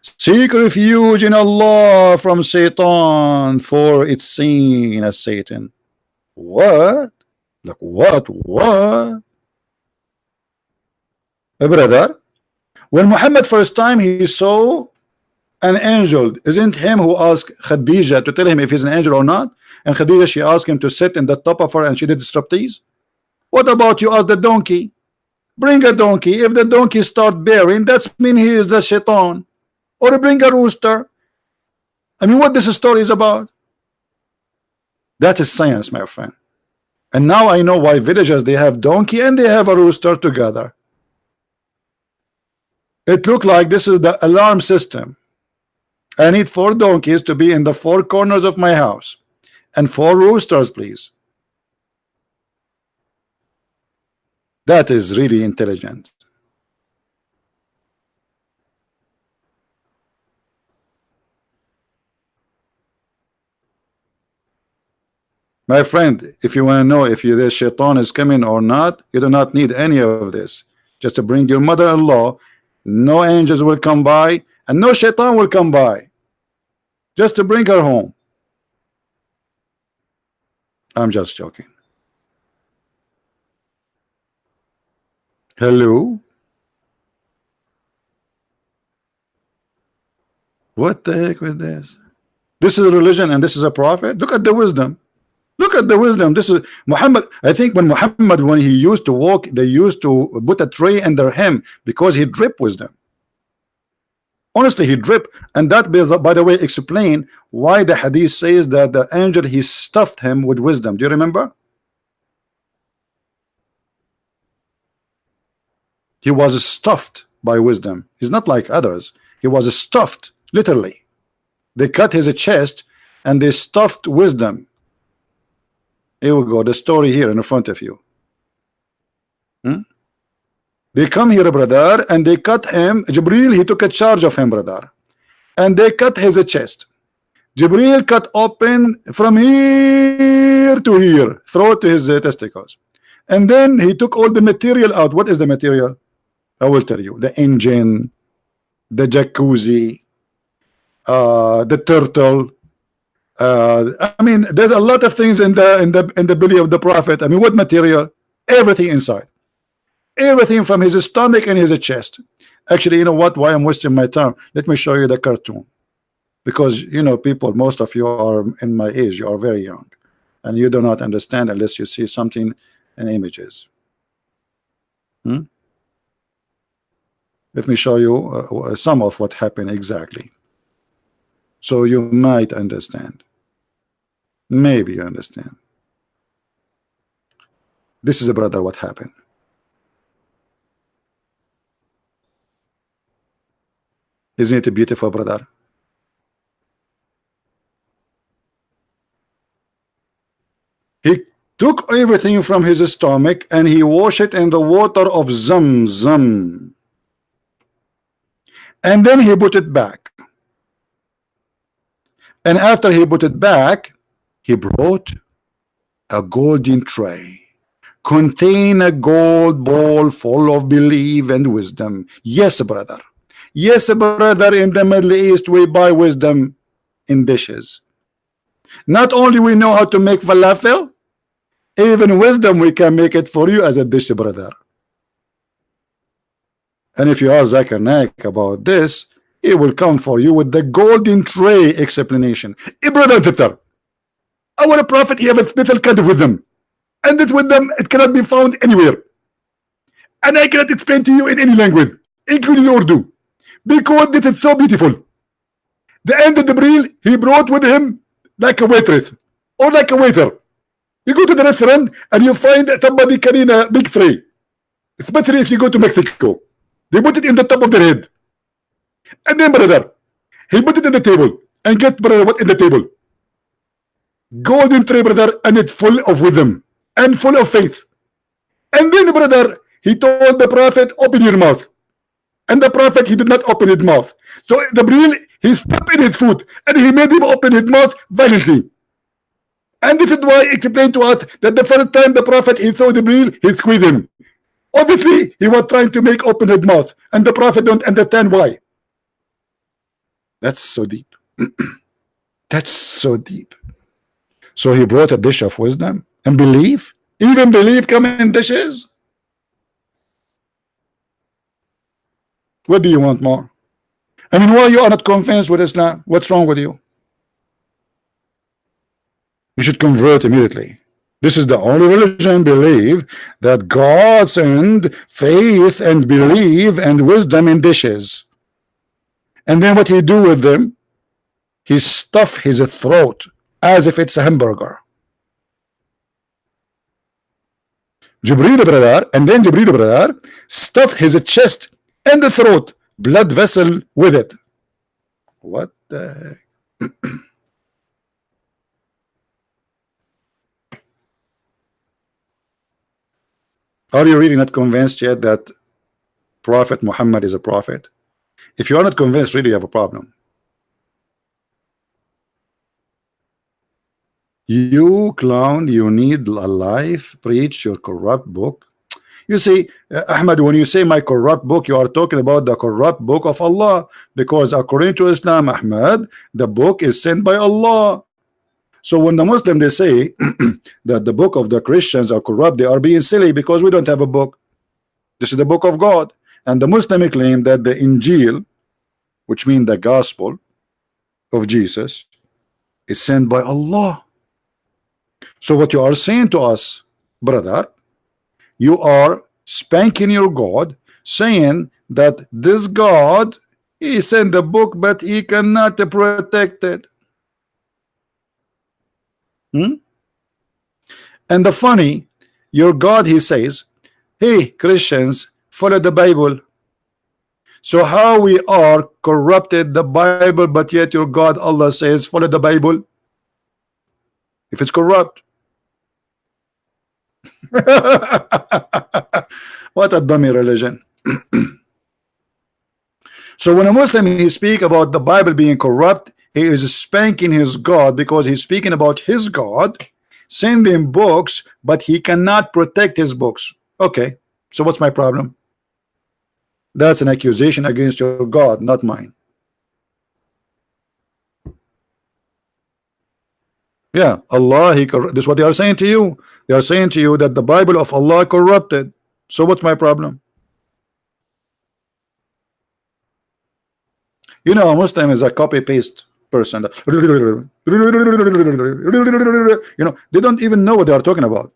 seek refuge in Allah from Satan, for it's seen as Satan. What? Like what? Brother, when Muhammad first time he saw An angel, isn't him who asked Khadija to tell him if he's an angel or not? And Khadija, she asked him to sit in the top of her and she did striptease. What about you ask the donkey? Bring a donkey. If the donkey start bearing, that's mean he is the shaitan. Or bring a rooster. I mean, what this story is about? That is science, my friend. And now I know why villagers, they have donkey and they have a rooster together. It looked like this is the alarm system. I need 4 donkeys to be in the 4 corners of my house. And 4 roosters, please. That is really intelligent. My friend, if you want to know if the shaitan is coming or not, you do not need any of this. Just to bring your mother-in-law, no angels will come by, and no shaitan will come by. Just to bring her home. I'm just joking. Hello? What the heck with this? This is a religion and this is a prophet? Look at the wisdom. Look at the wisdom. This is Muhammad. I think when Muhammad, when he used to walk, they used to put a tray under him because he dripped wisdom. Honestly, he dripped. And that, by the way, explain why the hadith says that the angel, he stuffed him with wisdom. Do you remember? He was stuffed by wisdom. He's not like others. He was stuffed, literally. They cut his chest and they stuffed wisdom. Here we go, the story here in front of you. They come here, brother, and they cut him. Jibril, he took a charge of him, brother. And they cut his chest. Jibril cut open from here to here, throat to his testicles. And then he took all the material out. What is the material? I will tell you. The engine, the jacuzzi, the turtle. I mean, there's a lot of things in the belly of the prophet. I mean, what material? Everything inside, everything from his stomach and his chest. Actually, you know what? Why I'm wasting my time? Let me show you the cartoon, because you know, people, most of you are in my age. You are very young, and you do not understand unless you see something in images. Let me show you some of what happened exactly, so you might understand. Maybe you understand. This is a brother, what happened. Isn't it a beautiful, brother? He took everything from his stomach and he washed it in the water of Zamzam. And then he put it back. And after he put it back, he brought a golden tray, contain a gold bowl full of belief and wisdom. Yes, brother. Yes, brother, in the Middle East, we buy wisdom in dishes. Not only we know how to make falafel, even wisdom we can make it for you as a dish, brother. And if you ask Zakir Naik about this, he will come for you with the golden tray explanation. Brother Titter, our prophet, he have a special kind of wisdom, and this wisdom, it cannot be found anywhere, and I cannot explain to you in any language, including Urdu, because this is so beautiful. The end of Jibril, he brought with him like a waitress or like a waiter. You go to the restaurant and you find somebody carrying a big tray, especially if you go to Mexico. They put it in the top of their head. And then, brother, he put it on the table. And get, brother, what in the table? Golden tray, brother, and it's full of wisdom and full of faith. And then, brother, he told the prophet, open your mouth. And the prophet, he did not open his mouth. So the Jibril, he stepped in his foot and he made him open his mouth violently. And this is why he explained to us that the first time the prophet, he saw the Jibril, he squeezed him. Obviously, he was trying to make open his mouth, and the prophet don't understand why. That's so deep. That's so deep. So he brought a dish of wisdom and belief. Even belief come in dishes. What do you want more? I mean, why you are not convinced with Islam? What's wrong with you? You should convert immediately. This is the only religion believe that God send faith and believe and wisdom in dishes. And then what he do with them? He stuff his throat as if it's a hamburger. Jibril brother, and then Jibril brother stuffed his chest and the throat, blood vessel with it. What the heck? Are you really not convinced yet that Prophet Muhammad is a prophet? If you are not convinced, really you have a problem. You clown, you need a life, preach your corrupt book. You see, Ahmad, when you say my corrupt book, you are talking about the corrupt book of Allah, because according to Islam, Ahmad, the book is sent by Allah. So when the Muslim they say that the book of the Christians are corrupt, they are being silly because we don't have a book. This is the book of God. And the Muslim claim that the Injil, which means the gospel of Jesus, is sent by Allah. So what you are saying to us, brother, you are spanking your God, saying that this God, he sent the book, but he cannot protect it. And the funny, your God, he says, hey, Christians, follow the Bible. So how we are corrupted the Bible, but yet your God, Allah says, follow the Bible? If it's corrupt. What a dummy religion. So when a Muslim he speak about the Bible being corrupt, he is spanking his God because he's speaking about his God sending books, but he cannot protect his books. Okay, so what's my problem? That's an accusation against your God, not mine. Yeah, Allah, this is what they are saying to you. They are saying to you that the Bible of Allah corrupted. So what's my problem? You know, a Muslim is a copy-paste person. You know, they don't even know what they are talking about.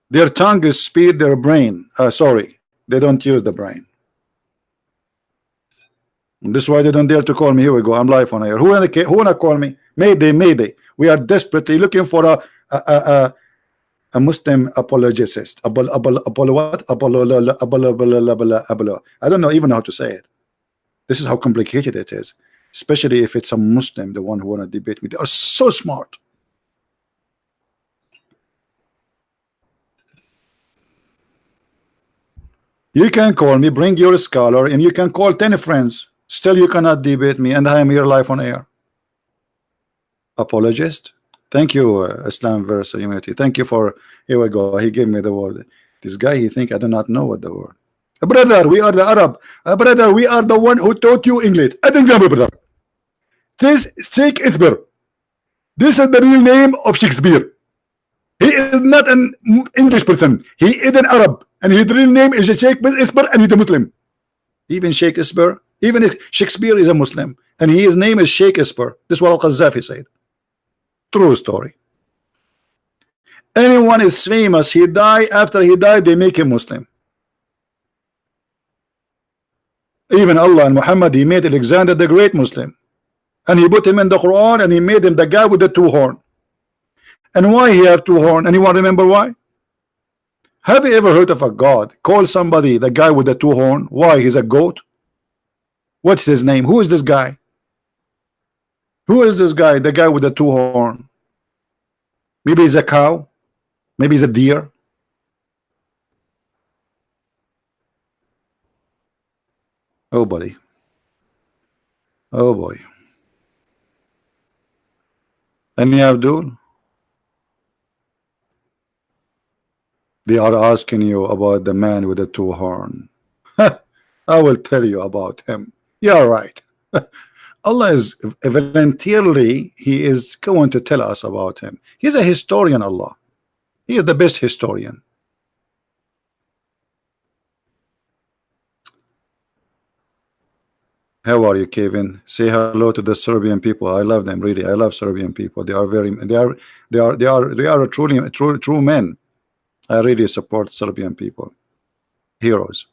Their tongue is speed their brain. Sorry, they don't use the brain. And this is why they don't dare to call me. Here we go. I'm live on air. Who wanna call me? Mayday, Mayday. We are desperately looking for a Muslim apologist. I don't know even how to say it. This is how complicated it is, especially if it's a Muslim, the one who wanna debate me. They are so smart. You can call me, bring your scholar, and you can call 10 friends. Still, you cannot debate me, and I am here live on air. Apologist. Thank you, Islam versus Humanity. Thank you for. Here we go. He gave me the word. This guy, he think I do not know what the word. Brother, we are the Arab. Brother, we are the one who taught you English. I think brother. This Shakespeare. This is the real name of Shakespeare. He is not an English person. He is an Arab, and his real name is Shakespeare, and he's a Muslim. Even Shakespeare, even if Shakespeare is a Muslim, and his name is Shakespeare. This is what Al-Qaddafi said. True story. Anyone is famous, he die. After he died, they make him Muslim. Even Allah and Muhammad, he made Alexander the Great Muslim, and he put him in the Quran, and he made him the guy with the 2 horns. And why he have 2 horns? Anyone remember why? Have you ever heard of a God call somebody the guy with the 2 horns? Why? He's a goat. What's his name? Who is this guy? Who is this guy? The guy with the 2 horns. Maybe he's a cow. Maybe he's a deer. Oh buddy. Oh boy. Any Abdul? They are asking you about the man with the 2 horns. I will tell you about him. You're right. Allah is voluntarily, he is going to tell us about him. He's a historian, Allah. He is the best historian. How are you, Kevin? Say hello to the Serbian people. I love them, really. I love Serbian people. They are very, they are truly true men. I really support Serbian people. Heroes.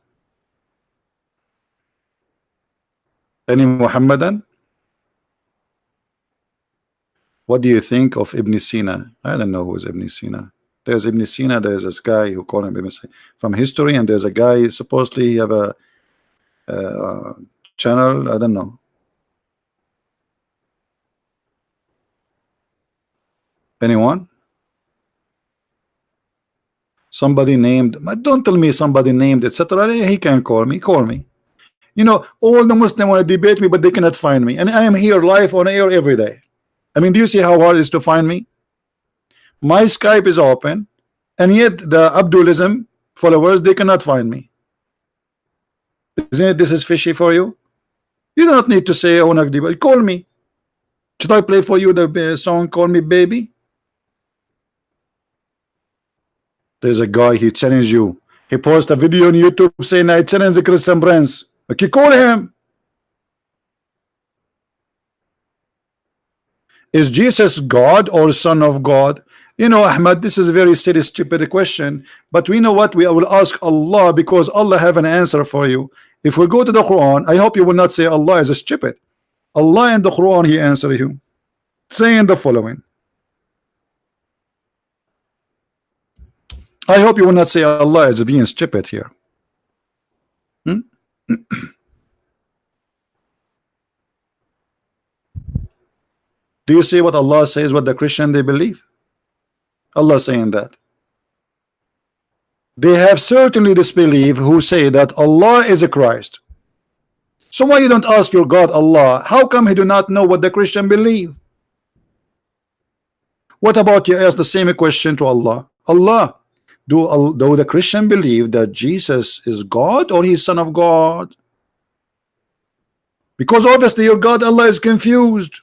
Any Muhammadan? What do you think of Ibn Sina? I don't know who is Ibn Sina. There's Ibn Sina. There's this guy who call him Ibn Sina from history, and there's a guy supposedly he have a channel. I don't know. Anyone? Somebody named. Don't tell me somebody named, etc. He can call me. Call me. You know, all the Muslims want to debate me, but they cannot find me, and I am here live on air every day. I mean, do you see how hard it is to find me? My Skype is open, and yet the Abdulism followers, they cannot find me. Isn't it? This is fishy for you. You do not need to say, oh, Nagdi, call me. Should I play for you the song Call Me Baby? There's a guy, he challenged you. He posted a video on YouTube saying, I challenge the Christian Prince. Okay, call him. Is Jesus God or Son of God? You know, Ahmad, this is a very silly, stupid question. But we know what we will ask Allah, because Allah have an answer for you. If we go to the Quran, I hope you will not say Allah is a stupid. Allah in the Quran, He answer you, saying the following. I hope you will not say Allah is being stupid here. Do you see what Allah says, what the Christian they believe? Allah saying that they have certainly disbelieved who say that Allah is a Christ. So why you don't ask your God Allah? How come He do not know what the Christian believe? What about you ask the same question to Allah? Allah, do the Christian believe that Jesus is God or He's Son of God? Because obviously your God Allah is confused.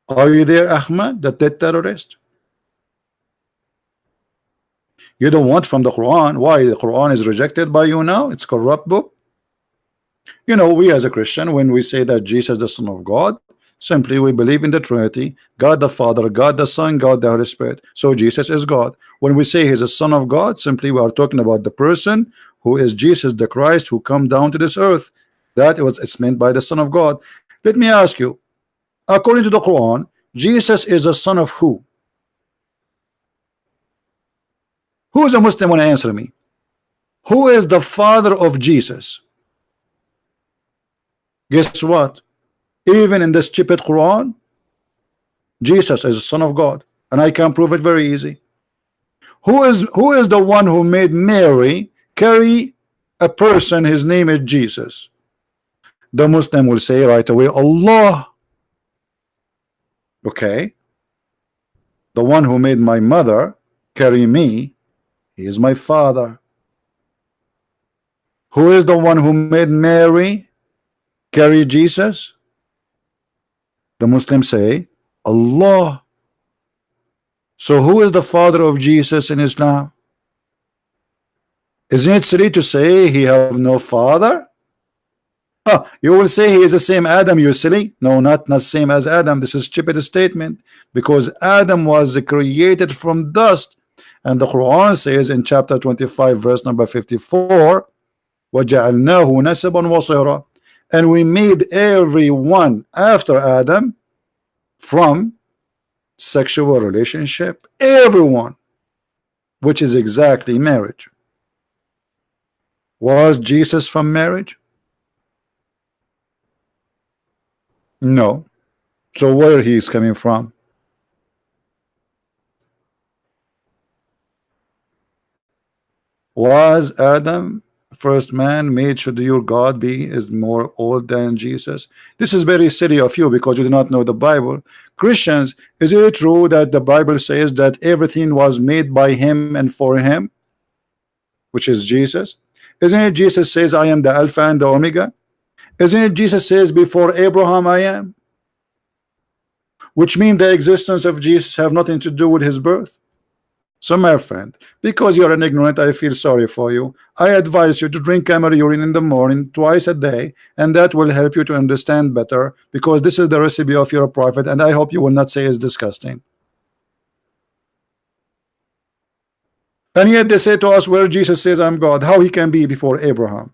Are you there, Ahmad, the dead terrorist? You don't want from the Quran. Why? The Quran is rejected by you now? It's corrupt book. You know, we as a Christian, when we say that Jesus is the Son of God, simply we believe in the Trinity, God the Father, God the Son, God the Holy Spirit. So Jesus is God. When we say He's a Son of God, simply we are talking about the person who is Jesus the Christ, who come down to this earth. It's meant by the Son of God. Let me ask you, according to the Quran, Jesus is a son of who? Who is a Muslim? Want to answer me? Who is the father of Jesus? Guess what? Even in this stupid Quran, Jesus is a son of God, and I can prove it very easy. Who is the one who made Mary carry a person? His name is Jesus. The Muslim will say right away, Allah. Okay, the one who made my mother carry me, He is my father. Who is the one who made Mary carry Jesus? The Muslims say Allah. So who is the father of Jesus in Islam? Isn't it silly to say He have no father? You will say He is the same Adam, you silly. No, not same as Adam. This is stupid statement, because Adam was created from dust, and the Quran says in chapter 25 verse number 54, وَجَعَلْنَاهُ نَسَبًا وَصِهْرًا, and we made everyone after Adam from sexual relationship, everyone, which is exactly marriage. Was Jesus from marriage? No. So where he is coming from? Was Adam first man made? Should your God is more old than Jesus? This is very silly of you, because you do not know the Bible. Christians, is it true that the Bible says that everything was made by Him and for Him, which is Jesus? Isn't it Jesus says I am the Alpha and the Omega? Isn't it Jesus says before Abraham I am? Which means the existence of Jesus have nothing to do with His birth. So my friend, because you're an ignorant, I feel sorry for you. I advise you to drink camel urine in the morning twice a day, and that will help you to understand better, because this is the recipe of your prophet, and I hope you will not say it's disgusting. And yet they say to us, where Jesus says I'm God, how he can be before Abraham?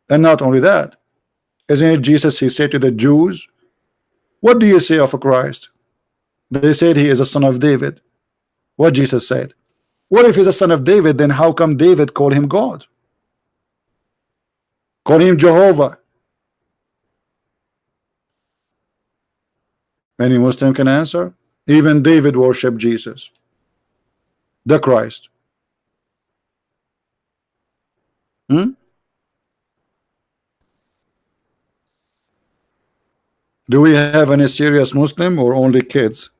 And not only that, isn't it Jesus, he said to the Jews, what do you say of Christ? They said he is a son of David. What Jesus said, what if he's a son of David, then how come David called him God? Call him Jehovah. Any Muslim can answer. Even David worshiped Jesus, the Christ. Do we have any serious Muslim or only kids?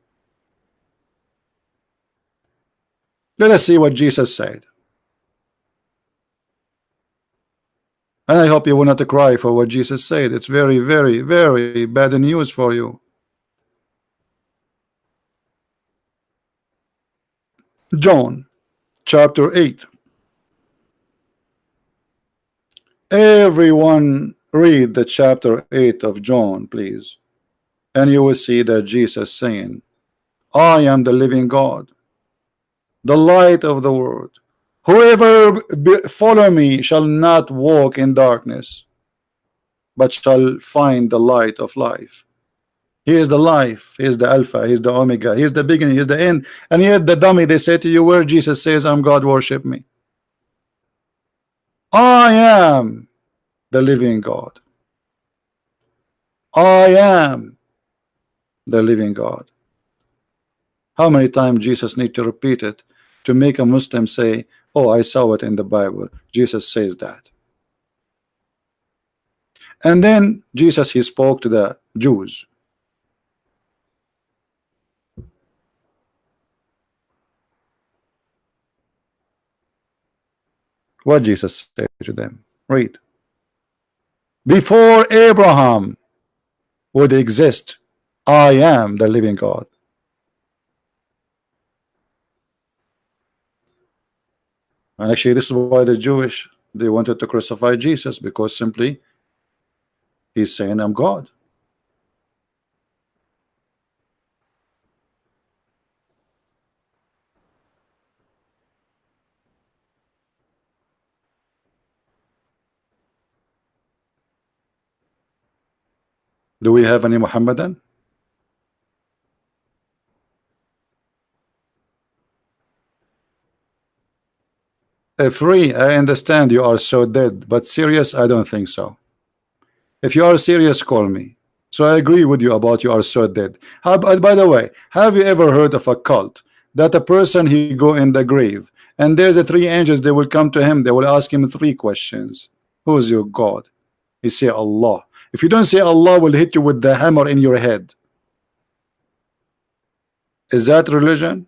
Let us see what Jesus said. And I hope you will not cry for what Jesus said. It's very, very, very bad news for you. John chapter 8. Everyone read the chapter 8 of John, please, and you will see that Jesus saying, I am the living God, the light of the world. Whoever follow me shall not walk in darkness, but shall find the light of life. He is the life, he is the Alpha, he is the Omega, he is the beginning, he is the end. And yet the dummy, they say to you, where Jesus says I'm God, worship me. I am the living God. I am the living God. How many times Jesus need to repeat it to make a Muslim say, oh, I saw it in the Bible, Jesus says that. And then Jesus, he spoke to the Jews. What Jesus said to them, read. Before Abraham would exist, I am the living God. And actually this is why the Jewish, they wanted to crucify Jesus, because simply he's saying I'm God. Do we have any Muhammadan? Free, I understand you are so dead, but serious, I don't think so. If you are serious, call me. So I agree with you about you are so dead. By the way, have you ever heard of a cult that a person, he go in the grave and there's a 3 angels, they will come to him, they will ask him 3 questions. Who's your God? He say Allah. If you don't say Allah, will hit you with the hammer in your head. Is that religion?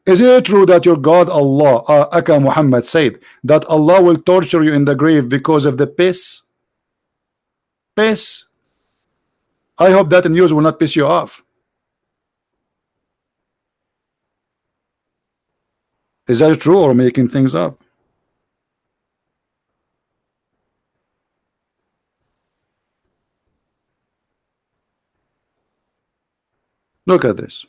Is it true that your God Allah, Aka Muhammad said that Allah will torture you in the grave because of the piss? Piss? I hope that news will not piss you off. Is that true or making things up? Look at this.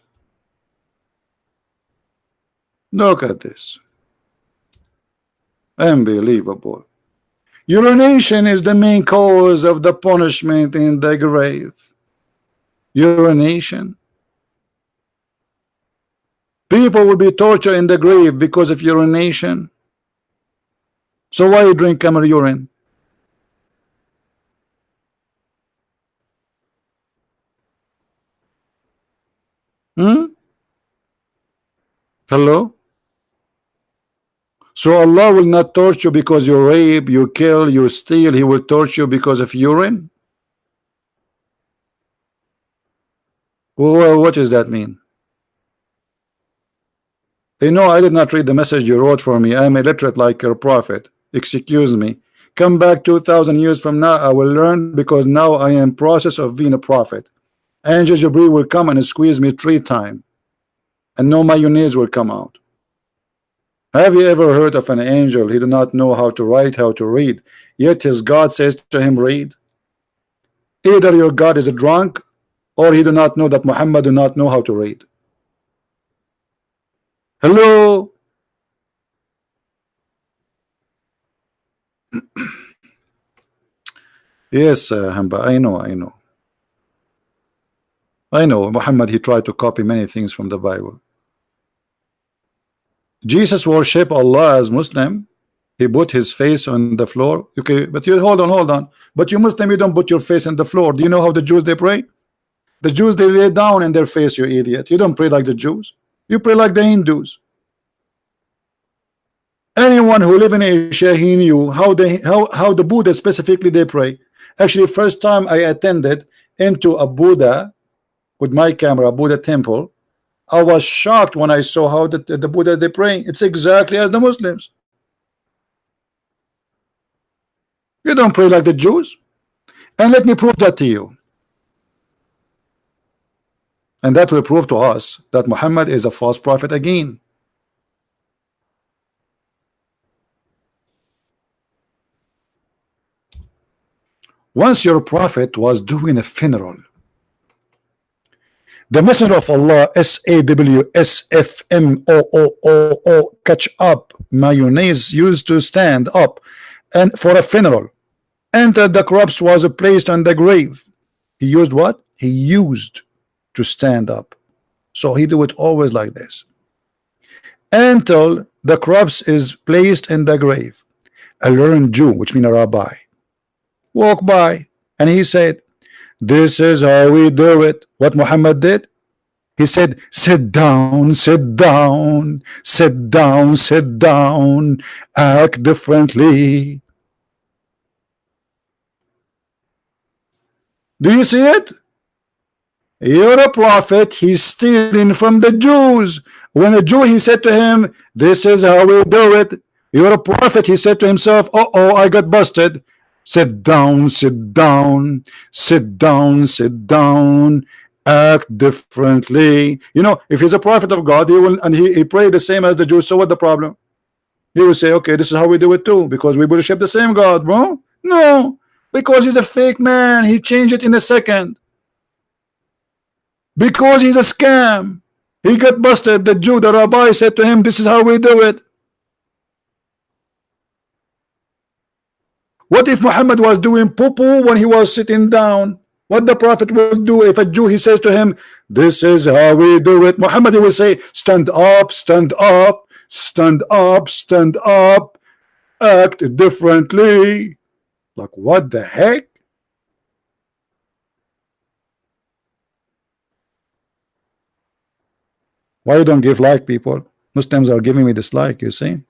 Look at this. Unbelievable. Urination is the main cause of the punishment in the grave. Urination. People will be tortured in the grave because of urination. So why you drink camel urine? Hello? So Allah will not torture you because you rape, you kill, you steal. He will torture you because of urine? Well, what does that mean? You know, I did not read the message you wrote for me. I am illiterate like your prophet. Excuse me. Come back 2,000 years from now, I will learn, because now I am in process of being a prophet. Angel Jibreel will come and squeeze me 3 times. and no mayonnaise will come out. Have you ever heard of an angel? He do not know how to write, how to read, yet his God says to him, read. Either your God is a drunk, or he do not know that Muhammad do not know how to read. Hello. Yes, Hamba, I know. Muhammad, he tried to copy many things from the Bible. Jesus worship Allah as Muslim. He put his face on the floor. Okay, but you hold on. But you Muslim, you don't put your face on the floor. Do you know how the Jews they pray? The Jews they lay down in their face, you idiot. You don't pray like the Jews. You pray like the Hindus. Anyone who live in Asia, he knew how the Buddha specifically they pray. Actually, first time I attended into a Buddha with my camera, Buddha temple, I was shocked when I saw how the Buddha they pray. It's exactly as the Muslims. You don't pray like the Jews. And let me prove that to you. And that will prove to us that Muhammad is a false prophet again. Once your prophet was doing a funeral, the messenger of Allah, SAWSFMOOO, catch up, mayonnaise used to stand up and for a funeral, entered the corpse was placed on the grave. He used what? He used to stand up. So he do it always like this. Until the corpse is placed in the grave, a learned Jew, which means a rabbi, walked by and he said, this is how we do it. What Muhammad did? He said, sit down, sit down, sit down, sit down, act differently. Do you see it? You're a prophet. He's stealing from the Jews. When a Jew, he said to him, this is how we do it. You're a prophet. He said to himself, uh-oh, I got busted. Sit down, sit down, sit down, sit down, act differently. You know, if he's a prophet of God, he will, and he prayed the same as the Jews. So what the problem? He will say, okay, this is how we do it too, because we worship the same God, bro. No, because he's a fake man. He changed it in a second. Because he's a scam. He got busted. The Jew, the rabbi said to him, this is how we do it. What if Muhammad was doing poo-poo when he was sitting down? What the prophet will do if a Jew, he says to him, this is how we do it. Muhammad, he will say, stand up, stand up, stand up, stand up, act differently. Like, what the heck? Why you don't give like, people? Muslims are giving me dislike, you see?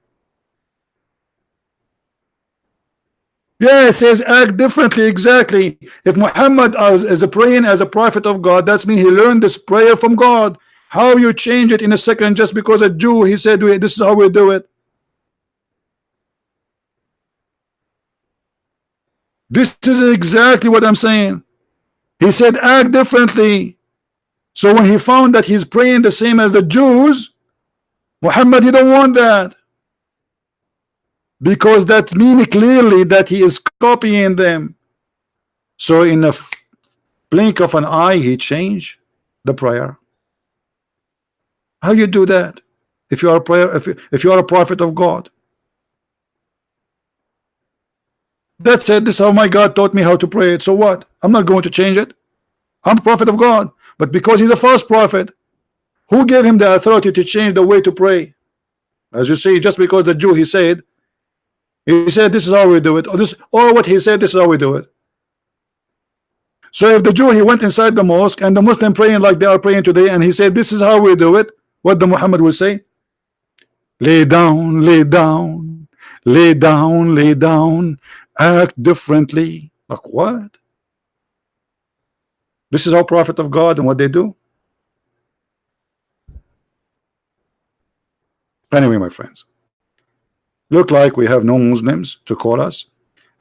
Yeah, it says act differently, exactly. If Muhammad is praying as a prophet of God, that's mean he learned this prayer from God. How you change it in a second just because a Jew, he said, this is how we do it. This is exactly what I'm saying. He said act differently. So when he found that he's praying the same as the Jews, Muhammad, he don't want that. Because that means clearly that he is copying them. So in a blink of an eye, he changed the prayer. How you do that? If you are a prayer, if you are a prophet of God. That's it. This is how my God taught me how to pray it. So what? I'm not going to change it. I'm a prophet of God. But because he's a false prophet, who gave him the authority to change the way to pray? As you see, just because the Jew, he said this is how we do it, or what he said, this is how we do it. So if the Jew, he went inside the mosque and the Muslim praying like they are praying today, and he said this is how we do it, what the Muhammad will say? Lay down, lay down, lay down, lay down, act differently. Like what? This is our prophet of God and what they do. Anyway, my friends, look like we have no Muslims to call us,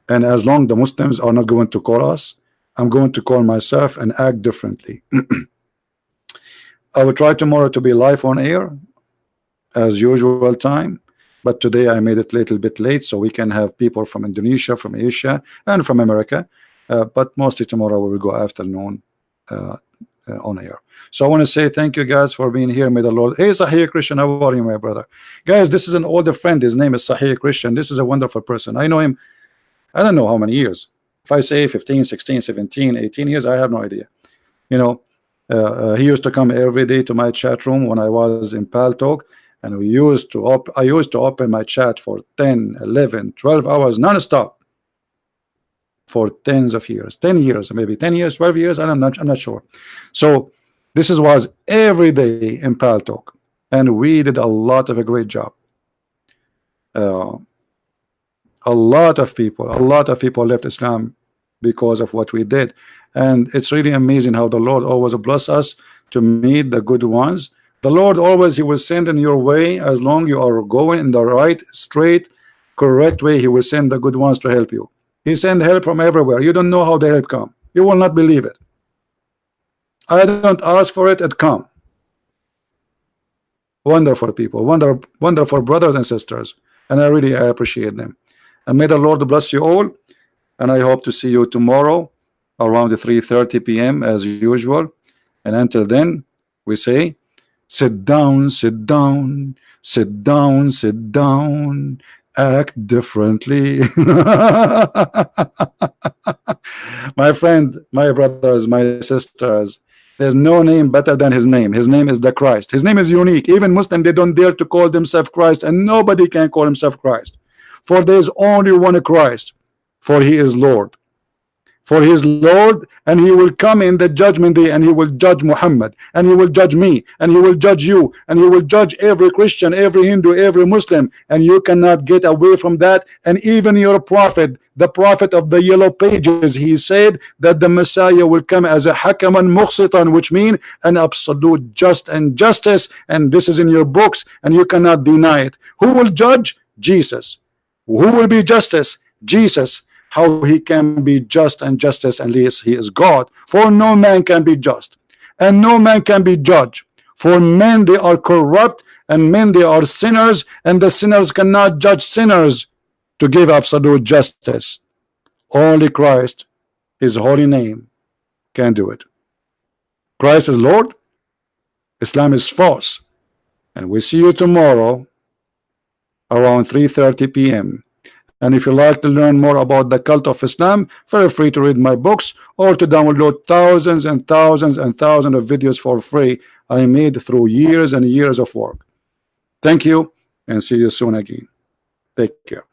and as long the Muslims are not going to call us, I'm going to call myself and act differently. I will try tomorrow to be live on air as usual time, but today I made it a little bit late so we can have people from Indonesia, from Asia, and from America. But mostly tomorrow we will go afternoon on air. So I want to say thank you guys for being here. May the Lord. Hey, Sahih Christian, how are you, my brother? Guys, this is an older friend. His name is Sahih Christian. This is a wonderful person. I know him. I don't know how many years. If I say 15, 16, 17, 18 years, I have no idea. You know, he used to come every day to my chat room when I was in Paltalk, and I used to open my chat for 10, 11, 12 hours non-stop for tens of years, 10 years, maybe 10 years, 12 years. I'm not sure. So this was every day in Paltalk, and we did a lot of a great job. A lot of people left Islam because of what we did, and it's really amazing how the Lord always bless us to meet the good ones. The Lord always, he will send in your way as long you are going in the right, straight, correct way. He will send the good ones to help you. He send help from everywhere. You don't know how the help come. You will not believe it. I don't ask for it, it come. Wonderful people, wonderful brothers and sisters, and I really appreciate them. And may the Lord bless you all, and I hope to see you tomorrow around 3:30 p.m. as usual. And until then, we say, sit down, sit down, sit down, sit down, act differently. My friend, my brothers, my sisters, there's no name better than his name. His name is the Christ. His name is unique. Even Muslim, they don't dare to call themselves Christ, and nobody can call himself Christ. For there is only one Christ, for he is Lord. For he is Lord, and he will come in the judgment day, and he will judge Muhammad, and he will judge me, and he will judge you, and he will judge every Christian, every Hindu, every Muslim, and you cannot get away from that. And even your prophet, the prophet of the yellow pages, he said that the Messiah will come as a hakaman muqsitan, which means an absolute just and justice, and this is in your books, and you cannot deny it. Who will judge? Jesus. Who will be justice? Jesus. How he can be just and justice unless he is God? For no man can be just, and no man can be judged. For men, they are corrupt, and men, they are sinners, and the sinners cannot judge sinners to give absolute justice. Only Christ, his holy name, can do it. Christ is Lord, Islam is false, and we see you tomorrow around 3:30 p.m. And if you like to learn more about the cult of Islam, feel free to read my books or to download thousands and thousands and thousands of videos for free I made through years and years of work. Thank you, and see you soon again. Take care.